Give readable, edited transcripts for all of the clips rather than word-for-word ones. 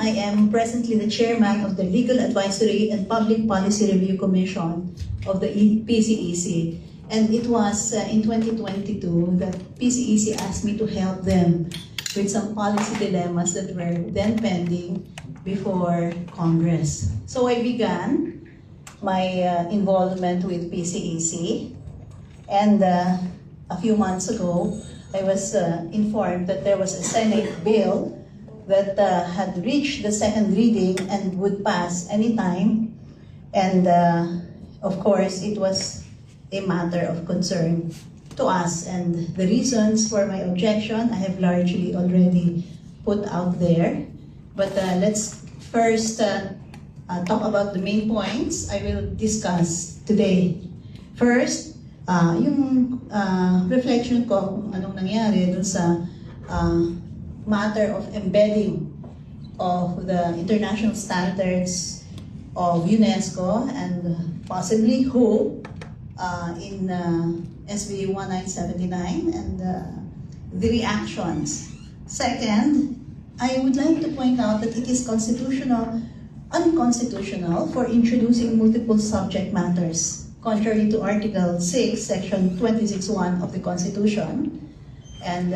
I am presently the chairman of the Legal Advisory and Public Policy Review Commission of the PCEC. And it was in 2022 that PCEC asked me to help them with some policy dilemmas that were then pending before Congress. So I began my involvement with PCEC, and a few months ago, I was informed that there was a Senate bill that had reached the second reading and would pass anytime. And of course, it was a matter of concern to us. And the reasons for my objection, I have largely already put out there. But let's first talk about the main points I will discuss today. First, yung reflection ko kung anong nangyari dun sa matter of embedding of the international standards of UNESCO and possibly WHO in SB 1979 and the reactions. Second, I would like to point out that it is unconstitutional for introducing multiple subject matters, contrary to Article 6, Section 26(1) of the Constitution. And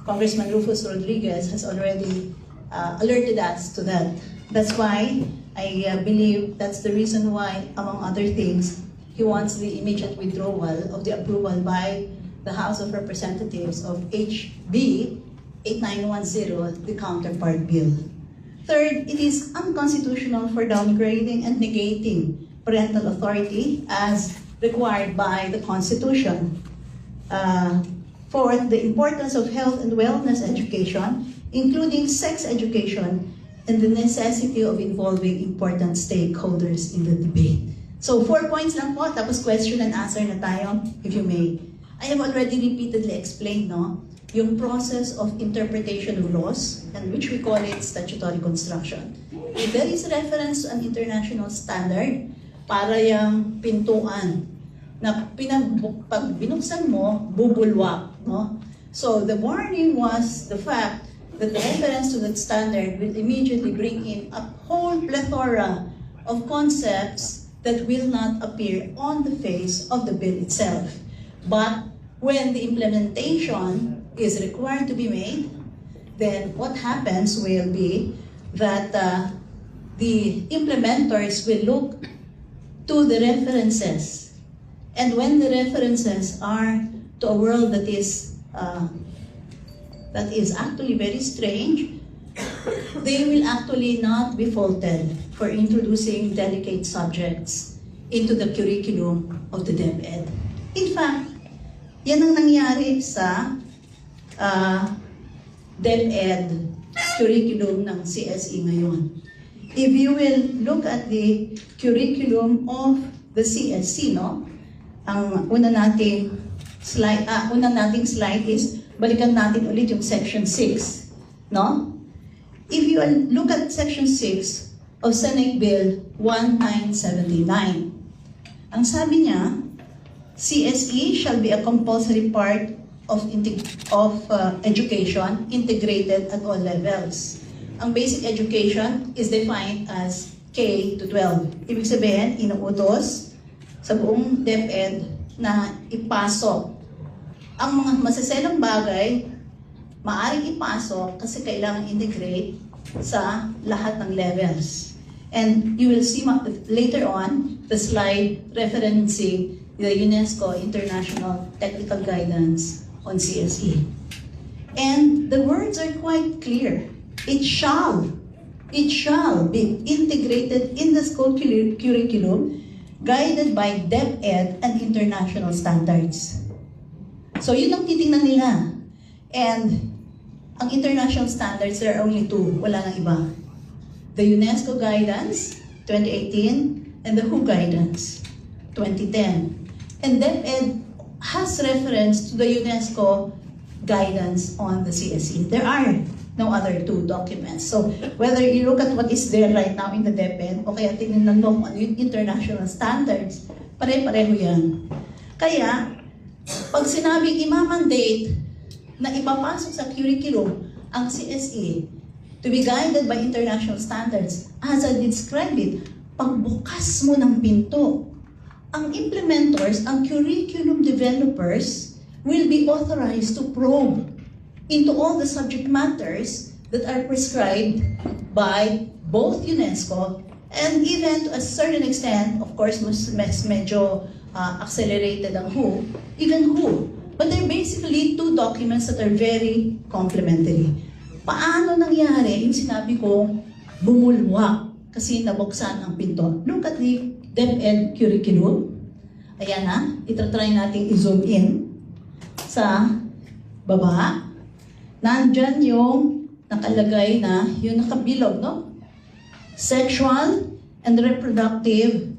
Congressman Rufus Rodriguez has already alerted us to that. That's why I believe that's the reason why, among other things, he wants the immediate withdrawal of the approval by the House of Representatives of HB 8910, the counterpart bill. Third, it is unconstitutional for downgrading and negating parental authority as required by the Constitution. Fourth, the importance of health and wellness education, including sex education, and the necessity of involving important stakeholders in the debate. So 4 points lang po, tapos question and answer na tayo, if you may. I have already repeatedly explained, no, yung process of interpretation of laws, and which we call it statutory construction. If there is reference to an international standard, para yung pintuan na pag binuksan mo, bubulwak, no? So the warning was the fact that the reference to that standard will immediately bring in a whole plethora of concepts that will not appear on the face of the bill itself. But when the implementation is required to be made, then what happens will be that the implementers will look to the references. And when the references are to a world that is actually very strange, they will actually not be faulted for introducing delicate subjects into the curriculum of the DepEd. In fact, yan ang nangyari sa DepEd curriculum ng CSE ngayon. If you will look at the curriculum of the CSC, no? Ang una nating slide is, balikan natin ulit yung section 6, no? If you look at section 6 of Senate Bill 1979, ang sabi niya, CSE shall be a compulsory part of education integrated at all levels. Ang basic education is defined as K to 12. Ibig sabihin, inuutos sa buong DepEd na ipasok ang mga masaselang bagay, maaaring ipasok kasi kailangan integrate sa lahat ng levels. And you will see later on the slide referencing the UNESCO International Technical Guidance on CSE. And the words are quite clear. It shall be integrated in the school curriculum, guided by DepEd and international standards. So yun ang titingnan nila. And ang international standards, there are only two, wala nang iba. The UNESCO Guidance, 2018, and the WHO Guidance, 2010. And DepEd has reference to the UNESCO Guidance on the CSE. There are no other two documents. So whether you look at what is there right now in the DepEd, o kaya tingnan mo ano yung international standards, pare-pareho yan. Kaya, pag sinabing i-mandate na ipapasok sa curriculum ang CSE, to be guided by international standards. As I described it, pagbukas mo ng pinto, ang implementers, ang curriculum developers, will be authorized to probe into all the subject matters that are prescribed by both UNESCO and even to a certain extent, of course, mas medyo accelerated ang WHO, even WHO. But they're basically two documents that are very complementary. Paano nangyari yung sinabi ko, bumulwak kasi nabuksan ang pinto? Look at the DepEd curriculum. Ayan na, itatry natin i-zoom in sa baba. Nandyan yung nakalagay na, yung nakabilog, no? Sexual and reproductive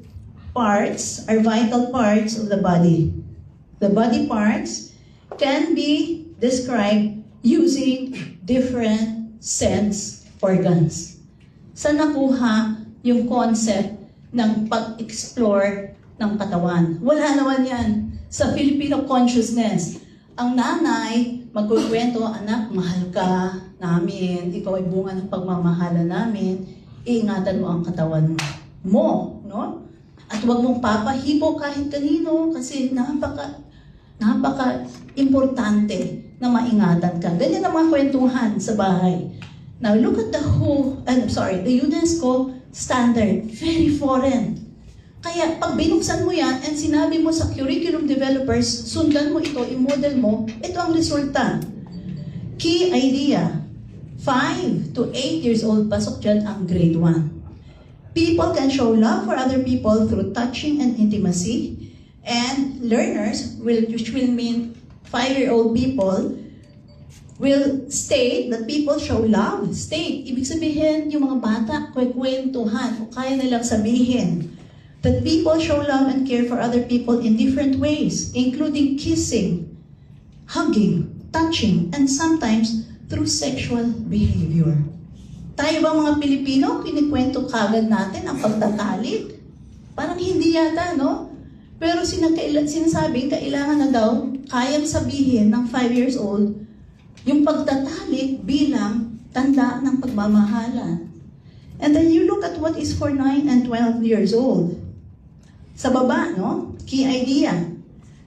parts are vital parts of the body. The body parts can be described using different sense organs. Saan nakuha yung concept ng pag-explore ng katawan? Wala naman yan sa Filipino consciousness. Ang nanay, magkukwento, anak, mahal ka namin, ikaw ay bunga ng pagmamahala namin, iingatan mo ang katawan mo, no? At huwag mong papahipo kahit kanino kasi napaka-importante na maingatan ka. Ganyan ang mga kwentuhan sa bahay. Now, look at the UNESCO standard. Very foreign. Kaya, pag binuksan mo yan and sinabi mo sa curriculum developers, sundan mo ito, i-model mo, ito ang resulta. Key idea. 5 to 8 years old, pasok dyan ang grade 1. People can show love for other people through touching and intimacy. And learners, which will mean 5-year-old people, will state that people show love. State, ibig sabihin, yung mga bata, kwentuhan, o kaya nilang sabihin, that people show love and care for other people in different ways, including kissing, hugging, touching, and sometimes through sexual behavior. Tayo ba mga Pilipino, kinikwento kagad natin ang pagtatalik? Parang hindi yata, no? Pero sinasabing kailangan na daw, kayang sabihin ng 5 years old, yung pagtatalik bilang tanda ng pagmamahalan. And then you look at what is for 9 and 12 years old. Sa baba, no? Key idea.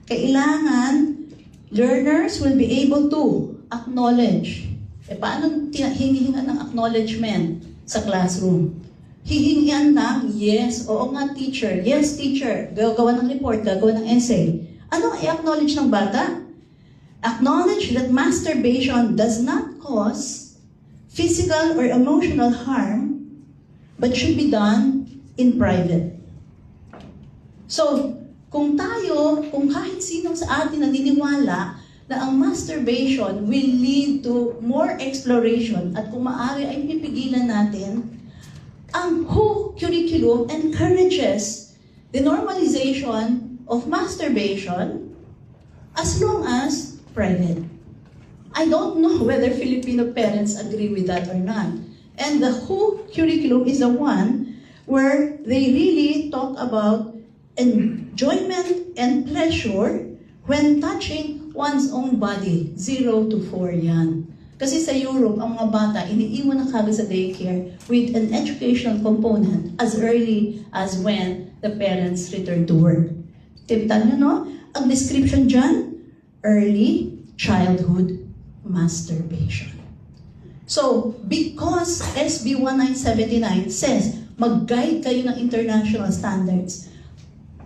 Kailangan learners will be able to acknowledge. Paano hinihingan ng acknowledgement sa classroom? Hihingan ng yes, oo nga teacher, yes teacher, gagawa ng report, gagawa ng essay. Ano i-acknowledge ng bata? Acknowledge that masturbation does not cause physical or emotional harm, but should be done in private. So, kung kahit sino sa atin naniniwala na ang masturbation will lead to more exploration at kung maaari ay pipigilan natin, ang WHO curriculum encourages the normalization of masturbation as long as private. I don't know whether Filipino parents agree with that or not. And the WHO curriculum is the one where they really talk about enjoyment and pleasure when touching one's own body. 0 to 4 yan. Kasi sa Europe, ang mga bata, iniiwan na kagad sa daycare with an educational component as early as when the parents return to work. Tipitan nyo, no? Ang description dyan, early childhood masturbation. So, because SB 1979 says, mag-guide kayo ng international standards,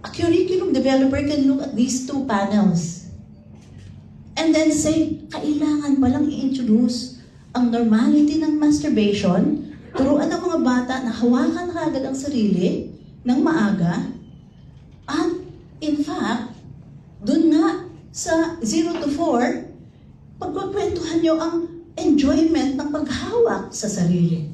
a curriculum developer can look at these two panels and then say, kailangan palang i-introduce ang normality ng masturbation, turuan ng mga bata na hawakan agad ang sarili ng maaga, at in fact, dun nga sa 0 to 4, pagkukwentuhan nyo ang enjoyment ng paghawak sa sarili.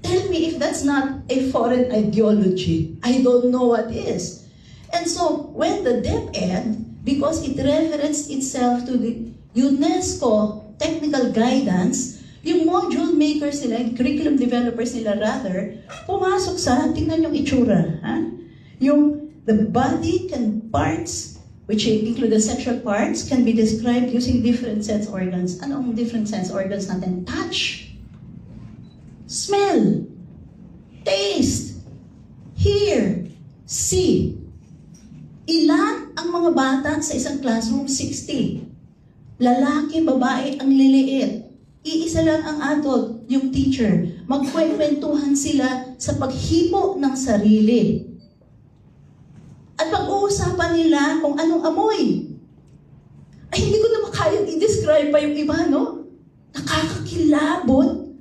Tell me if that's not a foreign ideology. I don't know what is. And so, when the DepEd, because it referenced itself to the UNESCO technical guidance, yung module makers nila, curriculum developers nila rather, pumasok sa, tingnan yung itsura, ha? Yung the body can parts, which include the sexual parts, can be described using different sense organs. Ano ang different sense organs natin? Touch, smell, taste, hear, see. Ilan ang mga bata sa isang classroom? 60. Lalaki, babae, ang liliit. Iisa lang ang adult, yung teacher. Magkwekwentuhan sila sa paghipo ng sarili. At pag-uusapan nila kung anong amoy. Ay, hindi ko na makayang i-describe pa yung iba, no? Nakakakilabot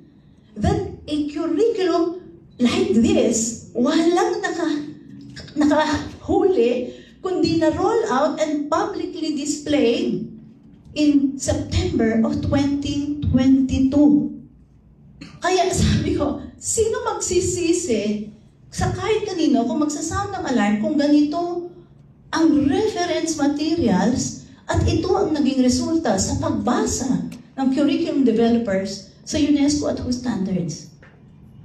that a curriculum like this, walang nakahuli, kundi na-roll out and publicly displayed in September of 2022. Kaya sabi ko, sino magsisisi sa kahit kanino kung magsasound ng alarm kung ganito ang reference materials at ito ang naging resulta sa pagbasa ng curriculum developers sa UNESCO at WHO standards.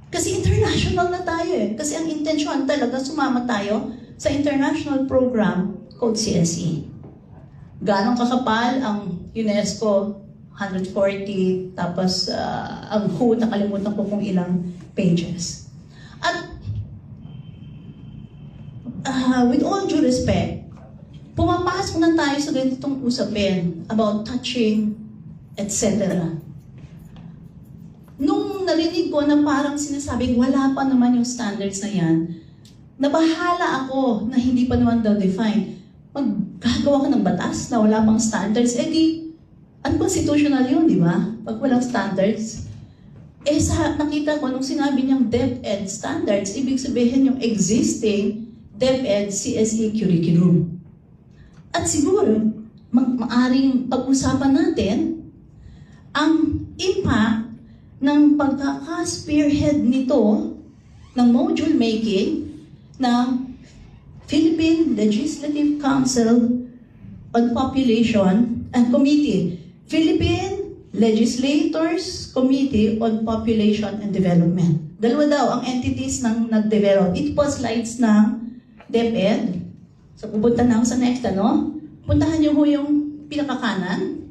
Kasi international na tayo eh. Kasi ang intensyon talaga sumama tayo sa international program called CSE. Ganong kakapal ang UNESCO, 140, tapos ang WHO, nakalimutan ko kung ilang pages. At with all due respect, pumapasok na tayo sa ganitong usapin about touching, etc. Nung narinig ko na parang sinasabing wala pa naman yung standards na yan, nabahala ako na hindi pa naman daw defined. Maggagawa ka ng batas na wala pang standards, eh di, unconstitutional yun, di ba? Pag walang standards. Eh nakita ko nung sinabi niyang DepEd standards, ibig sabihin yung existing DepEd CSE curriculum. At siguro, maaring pag-usapan natin ang impact ng pagkaka-spearhead nito ng module making ng Philippine Legislative Council on Population and Committee, Philippine Legislators Committee on Population and Development. Dalawa daw ang entities ng nag-develop. Ito po slides ng DepEd. So pupunta na ako sa next, ano? Puntahan niyo ho yung pinakakanan.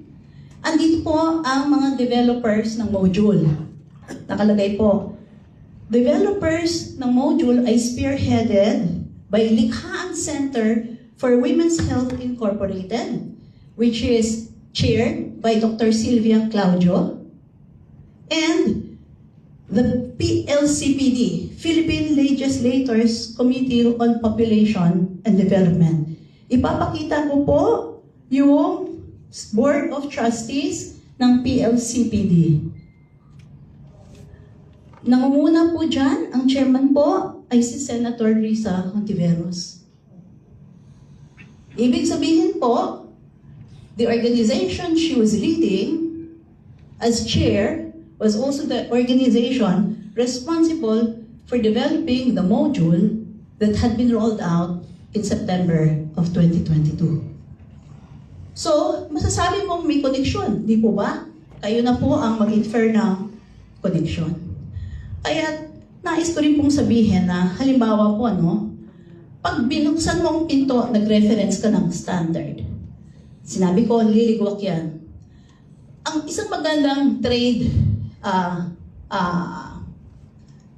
Andito po ang mga developers ng module. Nakalagay po, developers ng module ay spearheaded by Likhaan Center for Women's Health Incorporated, which is chaired by Dr. Sylvia Claudio, and the PLCPD, Philippine Legislators Committee on Population and Development. Ipapakita ko po yung Board of Trustees ng PLCPD. Nangunguna po dyan, ang chairman po ay si Senator Risa Hontiveros. Ibig sabihin po, the organization she was leading as chair was also the organization responsible for developing the module that had been rolled out in September of 2022. So, masasabi mong may connection, di po ba? Kayo na po ang mag-infer ng connection. Kaya, nais ko rin pong sabihin na, halimbawa po, no, pag binuksan mo ang pinto, nag-reference ka ng standard. Sinabi ko, liligwak yan. Ang isang magandang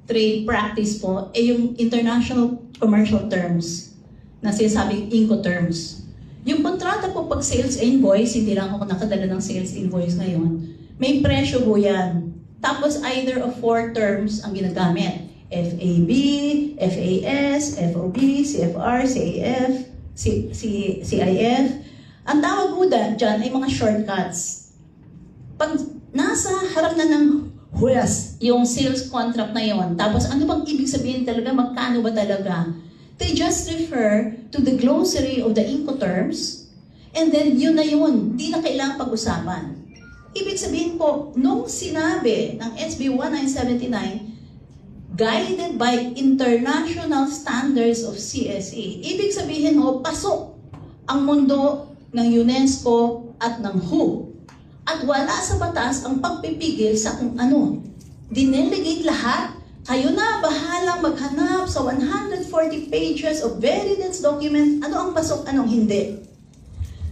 trade practice po ay yung international commercial terms na sinasabing Incoterms. Yung kontrata po pag sales invoice, hindi lang ako nakadala ng sales invoice ngayon, may presyo po yan. Tapos either of 4 terms ang ginagamit. FAB, FAS, FOB, CFR, CAF, CIF. Ang tawag po dyan ay mga shortcuts. Pag nasa harap na ng hulas yung sales contract na yon, tapos ano bang ibig sabihin talaga, magkano ba talaga? They just refer to the glossary of the Incoterms, and then yun na yun, di na kailangang pag-usapan. Ibig sabihin po, nung sinabi ng SB 1979, guided by international standards of CSE, ibig sabihin ho, pasok ang mundo ng UNESCO at ng WHO. At wala sa batas ang pagpipigil sa kung ano. Dinelegate lahat. Kayo na bahalang maghanap sa 140 pages of very dense document, ano ang pasok, anong hindi.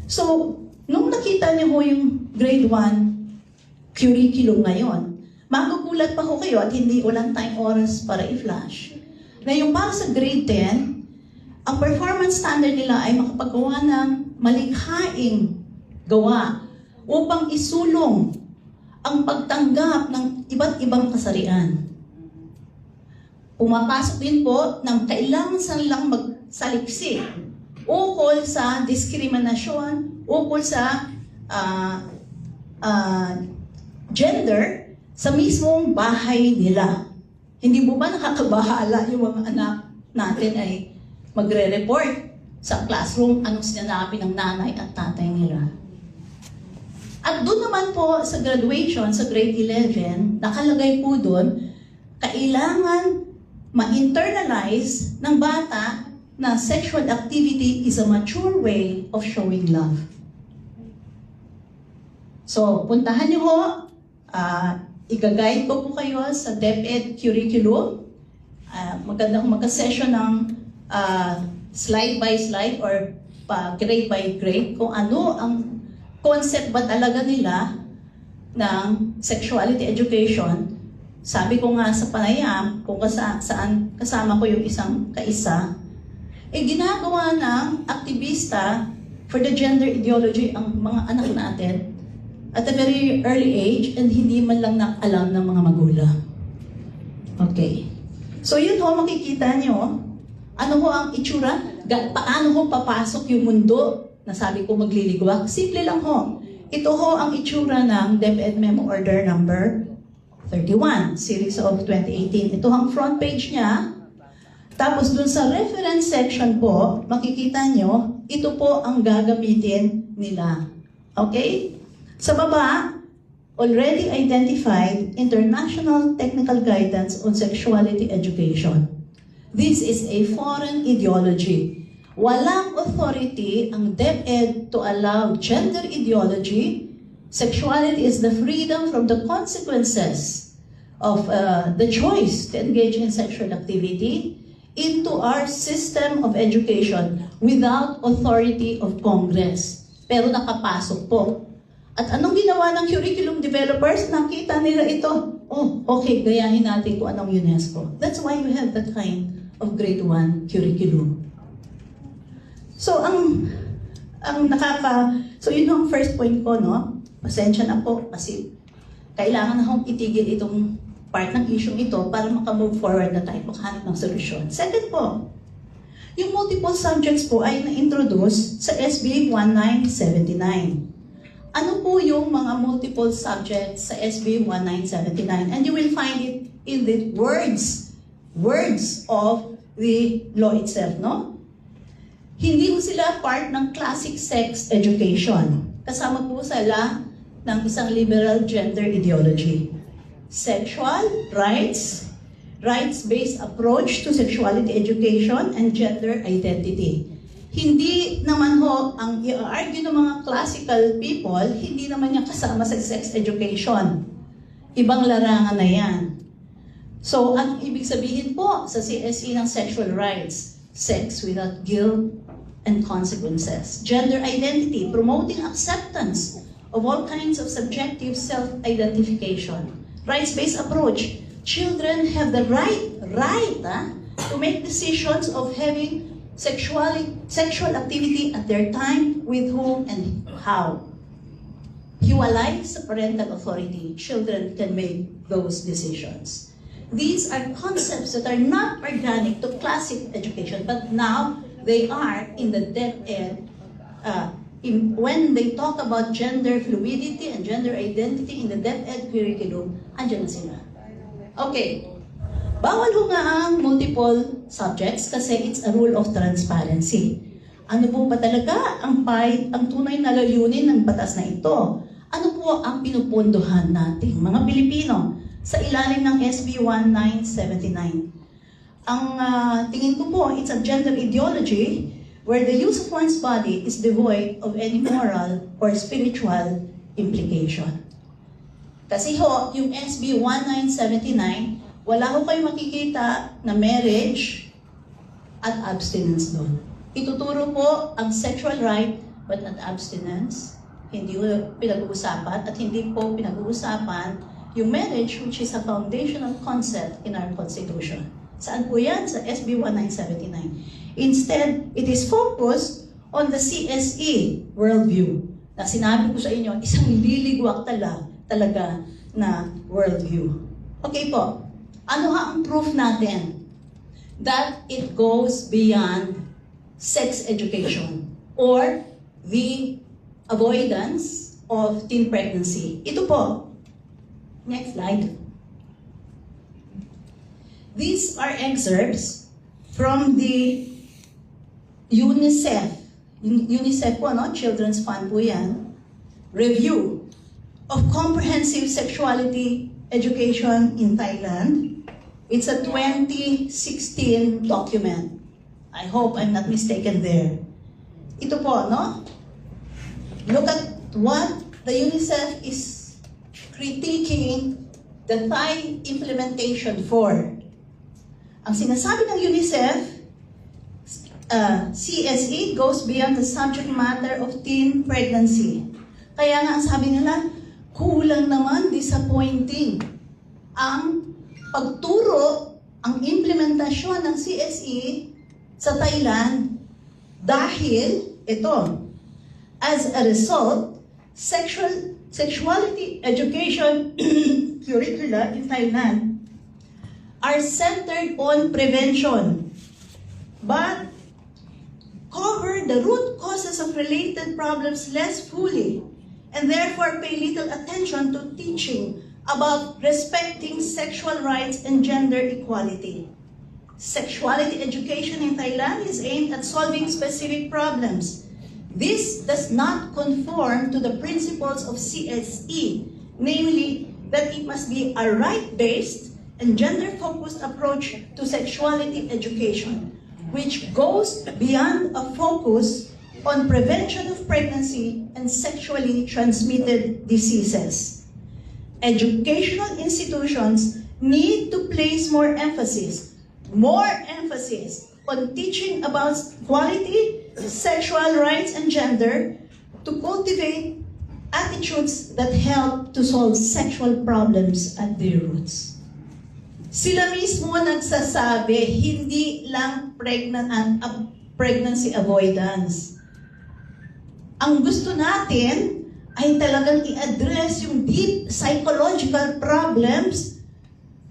So, nung nakita niyo ho yung grade 1 curriculum ngayon, Magugulat pa ho kayo at hindi walang time oras para i-flash na yung para sa grade 10, ang performance standard nila ay makapagawa ng malikhaing gawa upang isulong ang pagtanggap ng iba't ibang kasarian. Pumapasok din po ng kailangan silang magsaliksik ukol sa diskriminasyon, ukol sa gender sa mismong bahay nila. Hindi mo ba nakakabahala yung mga anak natin ay magre-report sa classroom anong sinabi ng nanay at tatay nila? At doon naman po sa graduation, sa grade 11, nakalagay po doon, kailangan ma-internalize ng bata na sexual activity is a mature way of showing love. So, puntahan niyo ho, i-guide ko po kayo sa DepEd curriculum. Maganda kung magka-session ng slide by slide or grade by grade kung ano ang concept ba talaga nila ng sexuality education. Sabi ko nga sa panayam, kung saan kasama ko yung isang kaisa, ginagawa ng aktivista for the gender ideology ang mga anak natin at a very early age and hindi man lang alam ng mga magulang. Okay. So yun ho, makikita nyo, ano ho ang itsura? Paano ho papasok yung mundo na sabi ko magliligwak? Simple lang ho. Ito ho ang itsura ng DepEd Memo Order number 31, Series of 2018. Ito ang front page niya. Tapos dun sa reference section po, makikita nyo, ito po ang gagamitin nila. Okay? Sa baba, already identified International Technical Guidance on Sexuality Education. This is a foreign ideology. Walang authority ang DepEd to allow gender ideology. Sexuality is the freedom from the consequences of the choice to engage in sexual activity into our system of education without authority of Congress. Pero nakapasok po. At anong ginawa ng curriculum developers? Nakita nila ito. Oh, okay, gayahin natin kung anong UNESCO. That's why we have that kind of grade 1 curriculum. So, so yun ang first point ko, no? Pasensya na po kasi kailangan na akong itigil itong part ng issue ito para makamove forward na tayo, makahanap ng solusyon. Second po, yung multiple subjects po ay na-introduce sa SB 1979. Ano po yung mga multiple subjects sa SB 1979? And you will find it in the words of the law itself, no? Hindi po sila part ng classic sex education. Kasama po sila ng isang liberal gender ideology. Sexual rights, rights-based approach to sexuality education and gender identity. Hindi naman ho, ang i-argue ng mga classical people, hindi naman niya kasama sa sex education. Ibang larangan na yan. So, anong ibig sabihin po sa CSE ng sexual rights? Sex without guilt and consequences. Gender identity, promoting acceptance of all kinds of subjective self-identification. Rights-based approach. Children have the right to make decisions of having sexual activity at their time, with whom, and how. Hiwalay sa parental authority, children can make those decisions. These are concepts that are not organic to classic education, but now they are in the DepEd. When they talk about gender fluidity and gender identity in the DepEd curriculum, andyan na sila. Okay. Bawal ho nga ang multiple subjects kasi it's a rule of transparency. Ano po ba talaga ang tunay na layunin ng batas na ito? Ano po ang pinupunduhan nating mga Pilipino sa ilalim ng SB 1979? Ang tingin ko po, it's a gender ideology where the use of one's body is devoid of any moral or spiritual implication. Kasi ho, yung SB 1979, wala ko kayo makikita na marriage at abstinence doon. Ituturo po ang sexual right but not abstinence. Hindi po pinag-uusapan at hindi po pinag-uusapan yung marriage, which is a foundational concept in our Constitution. Saan po yan? Sa SB 1979. Instead, it is focused on the CSE worldview. Na sinabi ko sa inyo, isang liligwak talaga na worldview. Okay po, ano nga ang proof natin that it goes beyond sex education or the avoidance of teen pregnancy? Ito po. Next slide. These are excerpts from the UNICEF. UNICEF po, no? Children's Fund po yan. Review of Comprehensive Sexuality Education in Thailand. It's a 2016 document. I hope I'm not mistaken there. Ito po, no? Look at what the UNICEF is critiquing the Thai implementation for. Ang sinasabi ng UNICEF, CSE goes beyond the subject matter of teen pregnancy. Kaya nga ang sabi nila, kulang naman, disappointing ang pagturo, ang implementasyon ng CSE sa Thailand dahil ito, as a result, sexuality education curricula in Thailand are centered on prevention, but cover the root causes of related problems less fully, and therefore pay little attention to teaching about respecting sexual rights and gender equality. Sexuality education in Thailand is aimed at solving specific problems. This does not conform to the principles of CSE, namely that it must be a right-based and gender-focused approach to sexuality education, which goes beyond a focus on prevention of pregnancy and sexually transmitted diseases. Educational institutions need to place more emphasis on teaching about equality, sexual rights, and gender to cultivate attitudes that help to solve sexual problems at their roots. Sila mismo nagsasabi, hindi lang pregnancy avoidance. Ang gusto natin ay talagang i-address yung deep psychological problems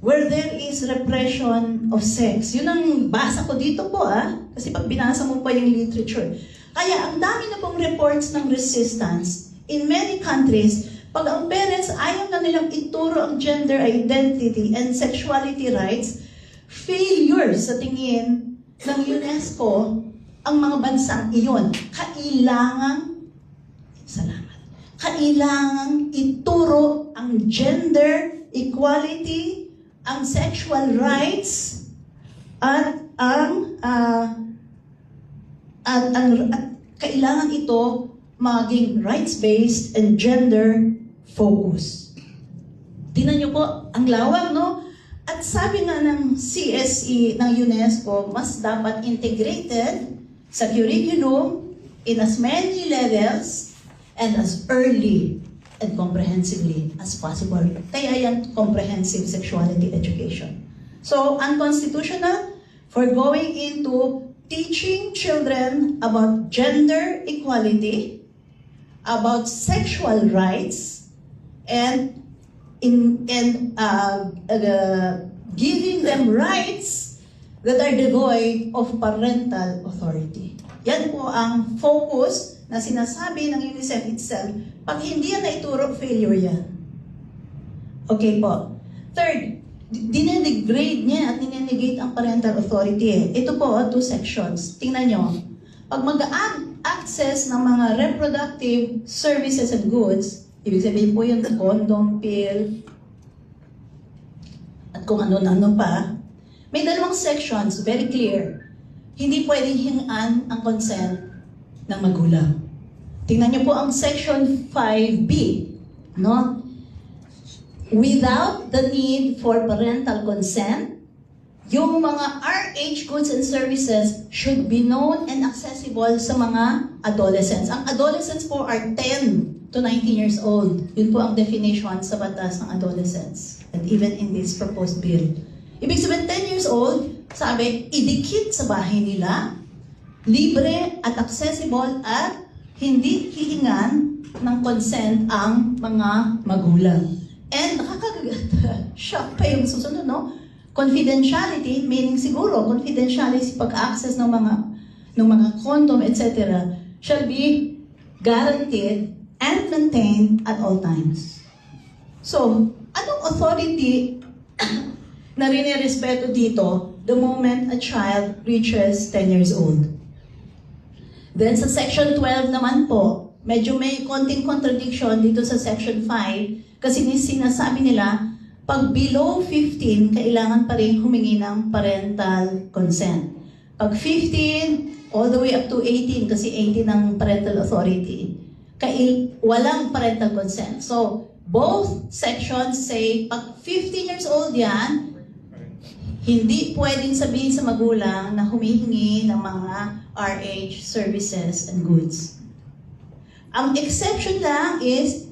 where there is repression of sex. Yun ang basa ko dito po, kasi pag binasa mo pa yung literature. Kaya ang dami na pong reports ng resistance in many countries. Pag ang parents ayaw na nilang ituro ang gender identity and sexuality rights, failure sa tingin ng UNESCO ang mga bansang iyon. Kailangang ituro ang gender equality, ang sexual rights, at kailangan ito maging rights-based and gender-focused. Tingnan niyo po, ang lawak, no? At sabi nga ng CSE ng UNESCO, mas dapat integrated sa curriculum in as many levels and as early and comprehensively as possible. Kaya yan, comprehensive sexuality education. So, unconstitutional for going into teaching children about gender equality, about sexual rights, and giving them rights that are devoid of parental authority. Yan po ang focus na sinasabi ng UNICEF itself. Pag hindi yan naituro, failure yan. Okay po. Third, dinedegrade niya at dinenegate ang parental authority. Ito po, 2 sections. Tingnan nyo. Pag mag-access ng mga reproductive services and goods, ibig sabihin po yung condom, pill, at kung ano-ano pa, may 2 sections, very clear. Hindi pwedeng hingaan ang consent ng magulang. Tingnan niyo po ang section 5B, no? Without the need for parental consent, yung mga RH goods and services should be known and accessible sa mga adolescents. Ang adolescents po are 10 to 19 years old. Yun po ang definition sa batas ng adolescents. And even in this proposed bill. Ibig sabihin, 10 years old, sabi, idikit sa bahay nila, libre at accessible at hindi hihingan ng consent ang mga magulang. And shock pa yung susunod, no? Confidentiality, meaning siguro, confidentiality pag-access ng mga condom, etc. shall be guaranteed and maintained at all times. So, anong authority na rinirespeto dito the moment a child reaches 10 years old? Then sa Section 12 naman po, medyo may konting contradiction dito sa Section 5 kasi sinasabi nila, pag below 15, kailangan pa rin humingi ng parental consent. Pag 15, all the way up to 18, kasi 18 ang parental authority, walang parental consent. So, both sections say, pag 15 years old yan, hindi pwedeng sabihin sa magulang na humihingi ng mga RH services and goods. Ang exception lang is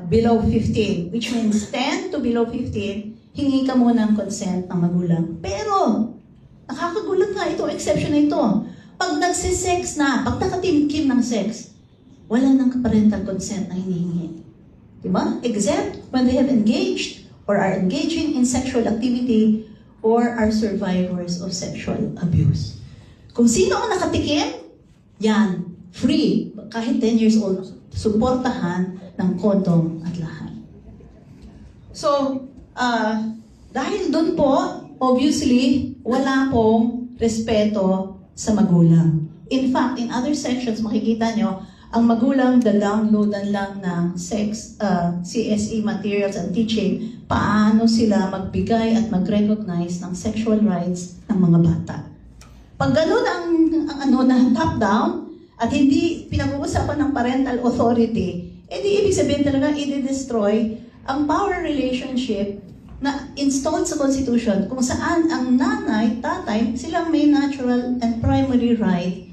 below 15, which means 10 to below 15, hingi ka muna ng consent ng magulang. Pero, nakakagulat nga itong exception na ito. Pag nagsisex na, pag nakatimkim ng sex, wala nang parental consent na hinihingi. Diba? Except when they have engaged or are engaging in sexual activity or are survivors of sexual abuse. Kung sino ang nakatikim, yan, free, kahit 10 years old, suportahan ng condom at lahat. So, dahil doon po, obviously, wala pong respeto sa magulang. In fact, in other sections, makikita nyo, ang magulang downloadan lang ng CSE materials and teaching paano sila magbigay at mag-recognize ng sexual rights ng mga bata. Pag ganun ang top-down at hindi pinag-uusapan ng parental authority, edi ibig sabihin talaga i-destroy ang power relationship na installed sa Constitution kung saan ang nanay, tatay, silang may natural and primary right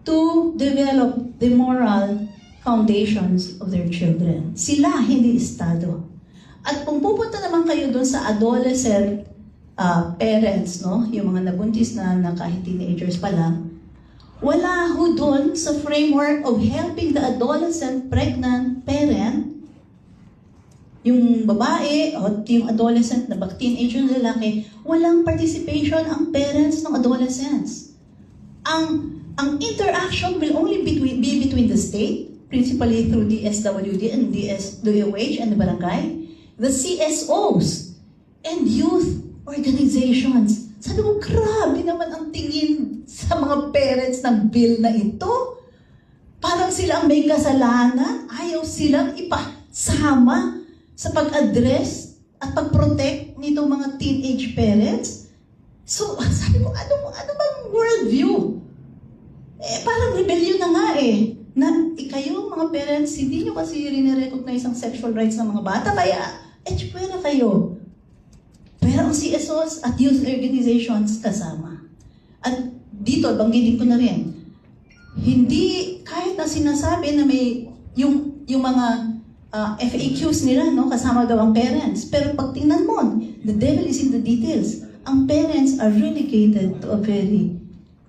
to develop the moral foundations of their children. Sila, hindi Estado. At kung pupunta naman kayo doon sa adolescent parents, no? Yung mga nabuntis na kahit teenagers pa lang, wala ho doon sa framework of helping the adolescent pregnant parent, yung babae o yung adolescent na teenager na lalaki, walang participation ang parents ng adolescents. Ang interaction will only be between the state, principally through DSWD and DSWH and the barangay, the CSOs, and youth organizations. Sabi ko, grabe naman ang tingin sa mga parents ng bill na ito. Parang sila ang may kasalanan, ayaw silang ipasama sa pag-address at pag-protect nitong mga teenage parents. So, sabi ko, ano bang worldview? Parang rebellion na nga na kayo mga parents, hindi nyo kasi rin-recognize ang sexual rights ng mga bata, kaya pwera kayo. Pero ang CSOs at youth organizations kasama. At dito, banggitin ko na rin, hindi, kahit na sinasabi na may yung mga FAQs nila, no, kasama daw ang parents, pero pag tingnan mo, the devil is in the details. Ang parents are relegated to a very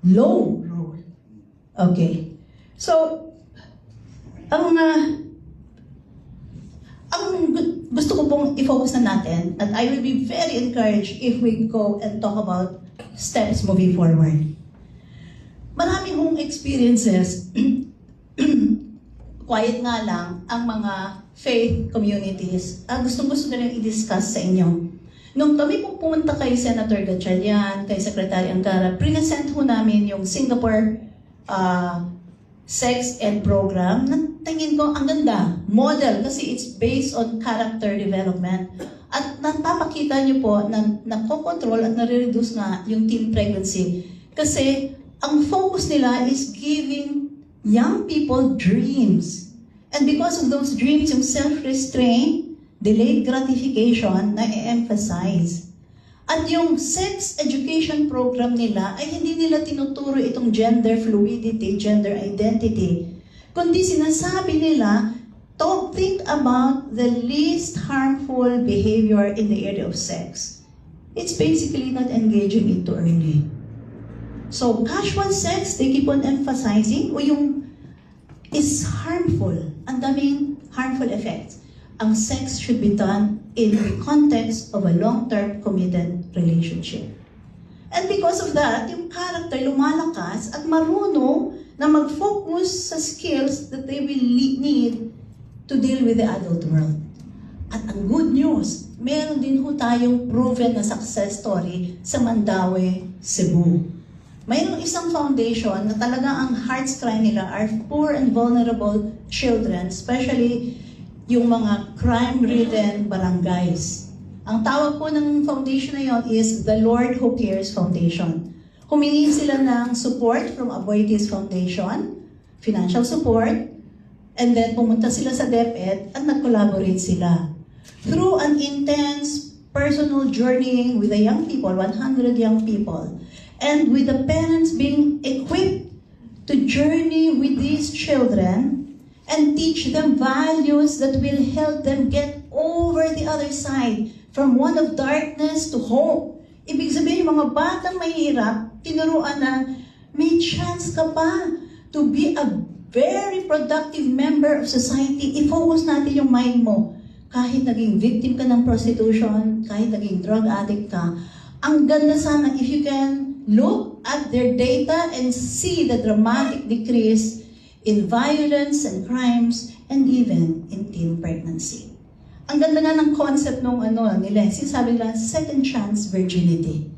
low role. Okay. So, ang gusto ko pong i-focus na natin, at I will be very encouraged if we go and talk about steps moving forward. Marami hong experiences, quiet nga lang, ang mga faith communities, gustong-gusto na rin i-discuss sa inyo. Nung kami po pumunta kay Senator Gatchalian, kay Secretary Angara, present ho namin yung Singapore sex ed program na tingin ko ang ganda, model, kasi it's based on character development. At napapakita nyo po na nakokontrol at nare-reduce nga yung teen pregnancy. Kasi ang focus nila is giving young people dreams. And because of those dreams, yung self-restraint, delayed gratification na i-emphasize. At yung sex education program nila ay hindi nila tinuturo itong gender fluidity, gender identity, kundi sinasabi nila think about the least harmful behavior in the area of sex. It's basically not engaging it too early. So casual sex, they keep on emphasizing, o yung is harmful. Ang daming harmful effects. Ang sex should be done in the context of a long-term committed relationship. And because of that, yung character lumalakas at marunong na mag-focus sa skills that they will need to deal with the adult world. At ang good news, meron din ho tayong proven na success story sa Mandaue, Cebu. Mayroong isang foundation na talaga ang heart's cry nila are poor and vulnerable children, especially yung mga crime-ridden barangays. Ang tawag po ng foundation na yon is the Lord Who Cares Foundation. Humingi sila ng support from Aboitiz Foundation, financial support, and then pumunta sila sa DepEd at nag-collaborate sila. Through an intense personal journeying with the young people, 100 young people, and with the parents being equipped to journey with these children and teach them values that will help them get over the other side from one of darkness to hope. Ibig sabihin, yung mga batang mahirap, tinuruan na may chance ka pa to be a very productive member of society. I-focus natin yung mind mo. Kahit naging victim ka ng prostitution, kahit naging drug addict ka, ang ganda sana if you can look at their data and see the dramatic decrease in violence and crimes and even in teen pregnancy. Ang ganda nga ng concept nung nila, sinasabi nila, second chance virginity.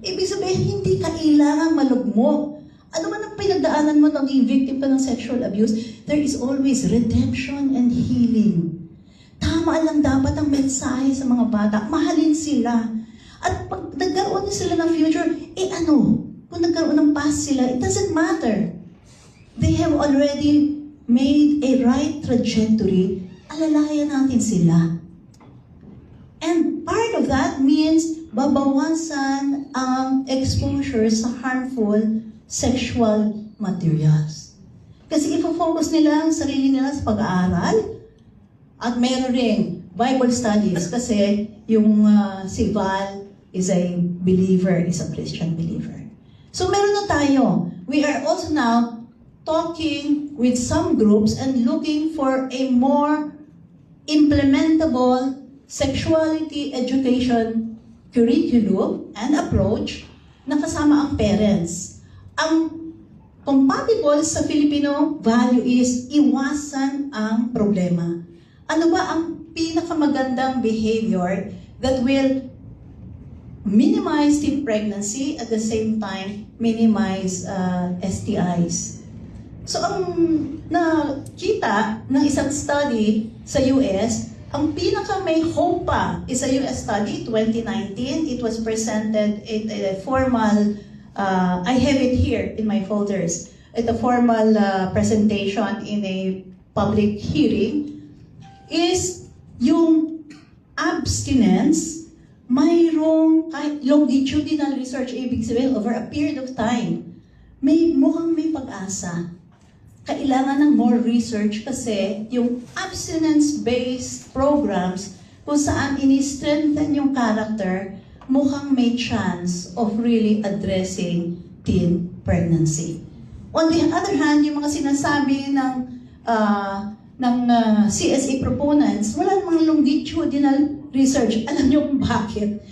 Ibig sabihin, hindi ka kailangang malugmok. Ano man ang pinagdaanan mo naging victim ka ng sexual abuse, there is always redemption and healing. Tama lang dapat ang mensahe sa mga bata, mahalin sila. At pag nagkaroon sila ng future, kung nagkaroon ng past sila, it doesn't matter. They have already made a right trajectory, alalayan natin sila. And part of that means babawasan ang exposure sa harmful sexual materials. Kasi ifo-focus nila ang sarili nila sa pag-aaral at meron ring Bible studies kasi yung si Val is a believer, is a Christian believer. So meron na tayo. We are also now talking with some groups and looking for a more implementable sexuality education curriculum and approach na kasama ang parents. Ang compatible sa Filipino value is iwasan ang problema. Ano ba ang pinakamagandang behavior that will minimize teen pregnancy at the same time minimize STIs? So ang nakita ng isang study sa US, ang pinaka may hope pa is a US study, 2019. It was presented at a formal, I have it here in my folders, at a formal presentation in a public hearing, is yung abstinence, mayroong kahit longitudinal research, ibig sabihin over a period of time, mukhang may pag-asa. Kailangan ng more research kasi yung abstinence-based programs kung saan ini-strengthen yung character, mukhang may chance of really addressing teen pregnancy. On the other hand, yung mga sinasabi ng CSA proponents, wala namang longitudinal research. Alam niyo kung bakit?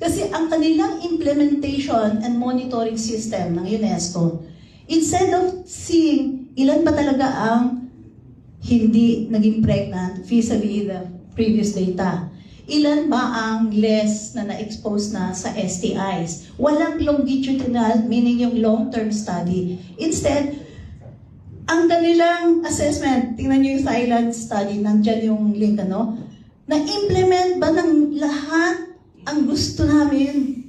Kasi ang kanilang implementation and monitoring system ng UNESCO, instead of seeing ilan ba talaga ang hindi naging pregnant vis-a-vis the previous data, ilan ba ang less na na-expose na sa STIs? Walang longitudinal, meaning yung long-term study. Instead, ang kanilang assessment, tingnan nyo yung silent study, nandyan yung link, na-implement ba ng lahat ang gusto namin?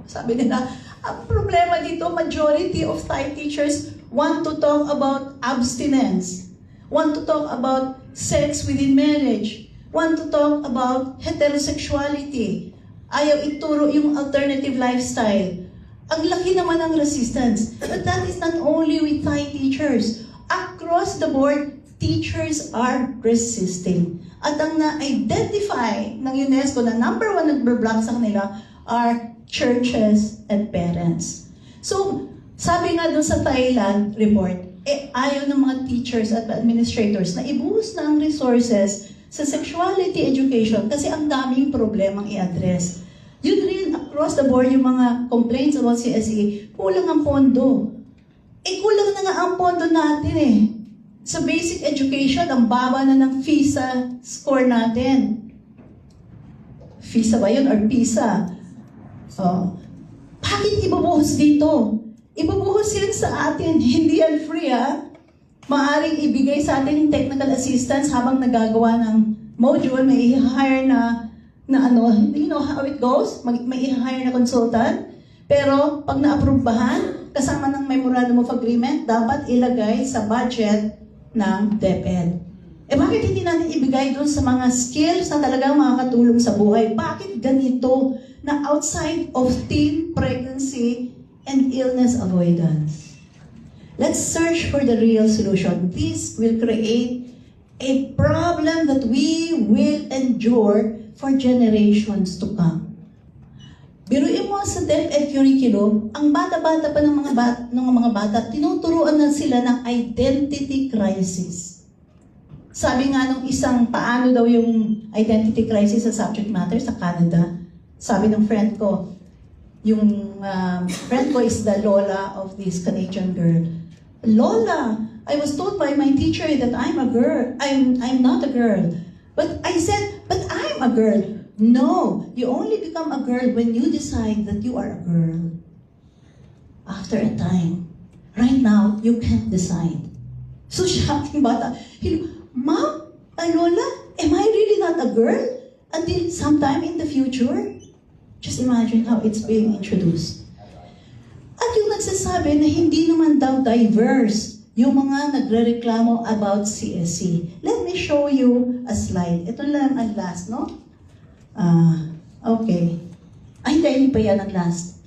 Sabi nila, ang problema dito, majority of Thai teachers want to talk about abstinence, want to talk about sex within marriage, want to talk about heterosexuality, ayaw ituro yung alternative lifestyle. Ang laki naman ng resistance. But that is not only with Thai teachers. Across the board, teachers are resisting. At ang na-identify ng UNESCO na number one nagbe-block sa kanila are churches and parents. So, sabi nga dun sa Thailand report, ayaw ng mga teachers at administrators na ibuhos na ang resources sa sexuality education kasi ang daming problemang i-address. Yun rin across the board yung mga complaints about CSE, kulang ang pondo. Kulang na nga ang pondo natin eh. Sa basic education, ang baba na ng PISA score natin. PISA ba yun or PISA? Bakit ibubuhos dito? Ibubuhos yun sa atin. Hindi yan free ha. Maaring ibigay sa atin yung technical assistance habang nagagawa ng module, may i-hire na ano, you know how it goes? May i-hire na consultant. Pero pag na-aprobahan, kasama ng Memorandum of Agreement, dapat ilagay sa budget ng DepEd. Bakit hindi natin ibigay doon sa mga skills na talagang makakatulong sa buhay? Bakit ganito na outside of teen pregnancy and illness avoidance? Let's search for the real solution. This will create a problem that we will endure for generations to come. Biruin mo sa DepEd curriculum, ang bata-bata pa ng mga bata, tinuturuan na sila ng identity crisis. Sabi nga nung isang paano daw yung identity crisis sa subject matter sa Canada, sabi ng friend ko, yung friend ko is the Lola of this Canadian girl. Lola, I was told by my teacher that I'm a girl. I'm not a girl. But I said, but I'm a girl. No, you only become a girl when you decide that you are a girl. After a time. Right now, you can't decide. So siya, ating bata, Mom, Lola, am I really not a girl? Until sometime in the future? Just imagine how it's being introduced. At yung nagsasabi na hindi naman daw diverse yung mga nagre-reklamo about CSE. Let me show you a slide. Ito lang ang last, no? Okay. Ay, hindi pa yan ang last.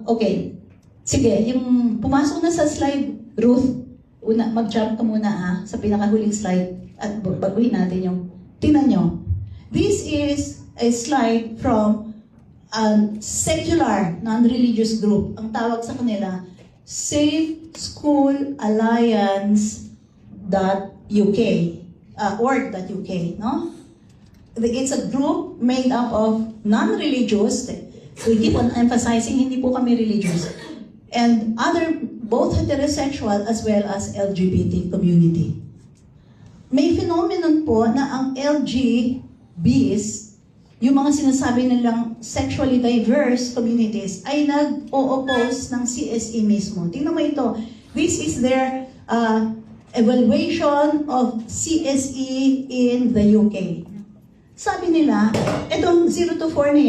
Okay. Sige, yung pumasok na sa slide, Ruth, mag-jump ka muna sa pinakahuling slide at baguhin natin yung, tingnan nyo. This is a slide from a secular, non-religious group. Ang tawag sa kanila, Safe School Alliance.uk, org.uk, no? It's a group made up of non-religious. We keep on emphasizing, hindi po kami religious. And other, both heterosexual as well as LGBT community. May phenomenon po na ang LGBs, yung mga sinasabi nilang sexually diverse communities, ay nag-o-oppose ng CSE mismo. Tingnan mo ito. This is their evaluation of CSE in the UK. Sabi nila, itong 0 to 4 na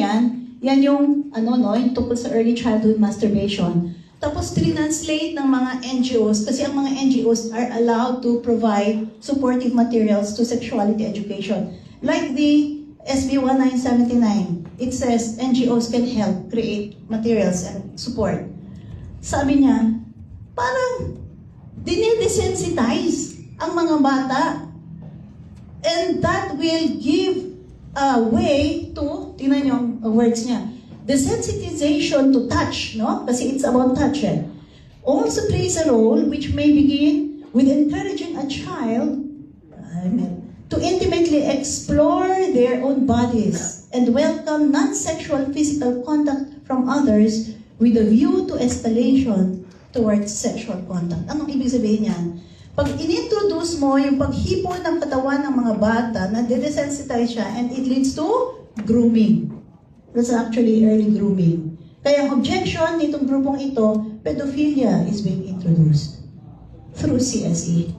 yan yung, yung tungkol sa early childhood masturbation. Tapos, translate ng mga NGOs, kasi ang mga NGOs are allowed to provide supportive materials to sexuality education. Like the SB 1979, it says NGOs can help create materials and support. Sabi niya, parang dinidesensitize ang mga bata. And that will give way to, tingnan niyo ang words niya, desensitization to touch, no? Kasi it's about touch. Also plays a role which may begin with encouraging a child to intimately explore their own bodies and welcome non-sexual physical contact from others with a view to escalation towards sexual contact. Anong ibig sabihin yan? Pag inintroduce mo yung paghipo ng katawan ng mga bata, na desensitize siya, and it leads to grooming. That's actually early grooming. Kaya ang objection nitong grupong ito, pedophilia is being introduced through CSE.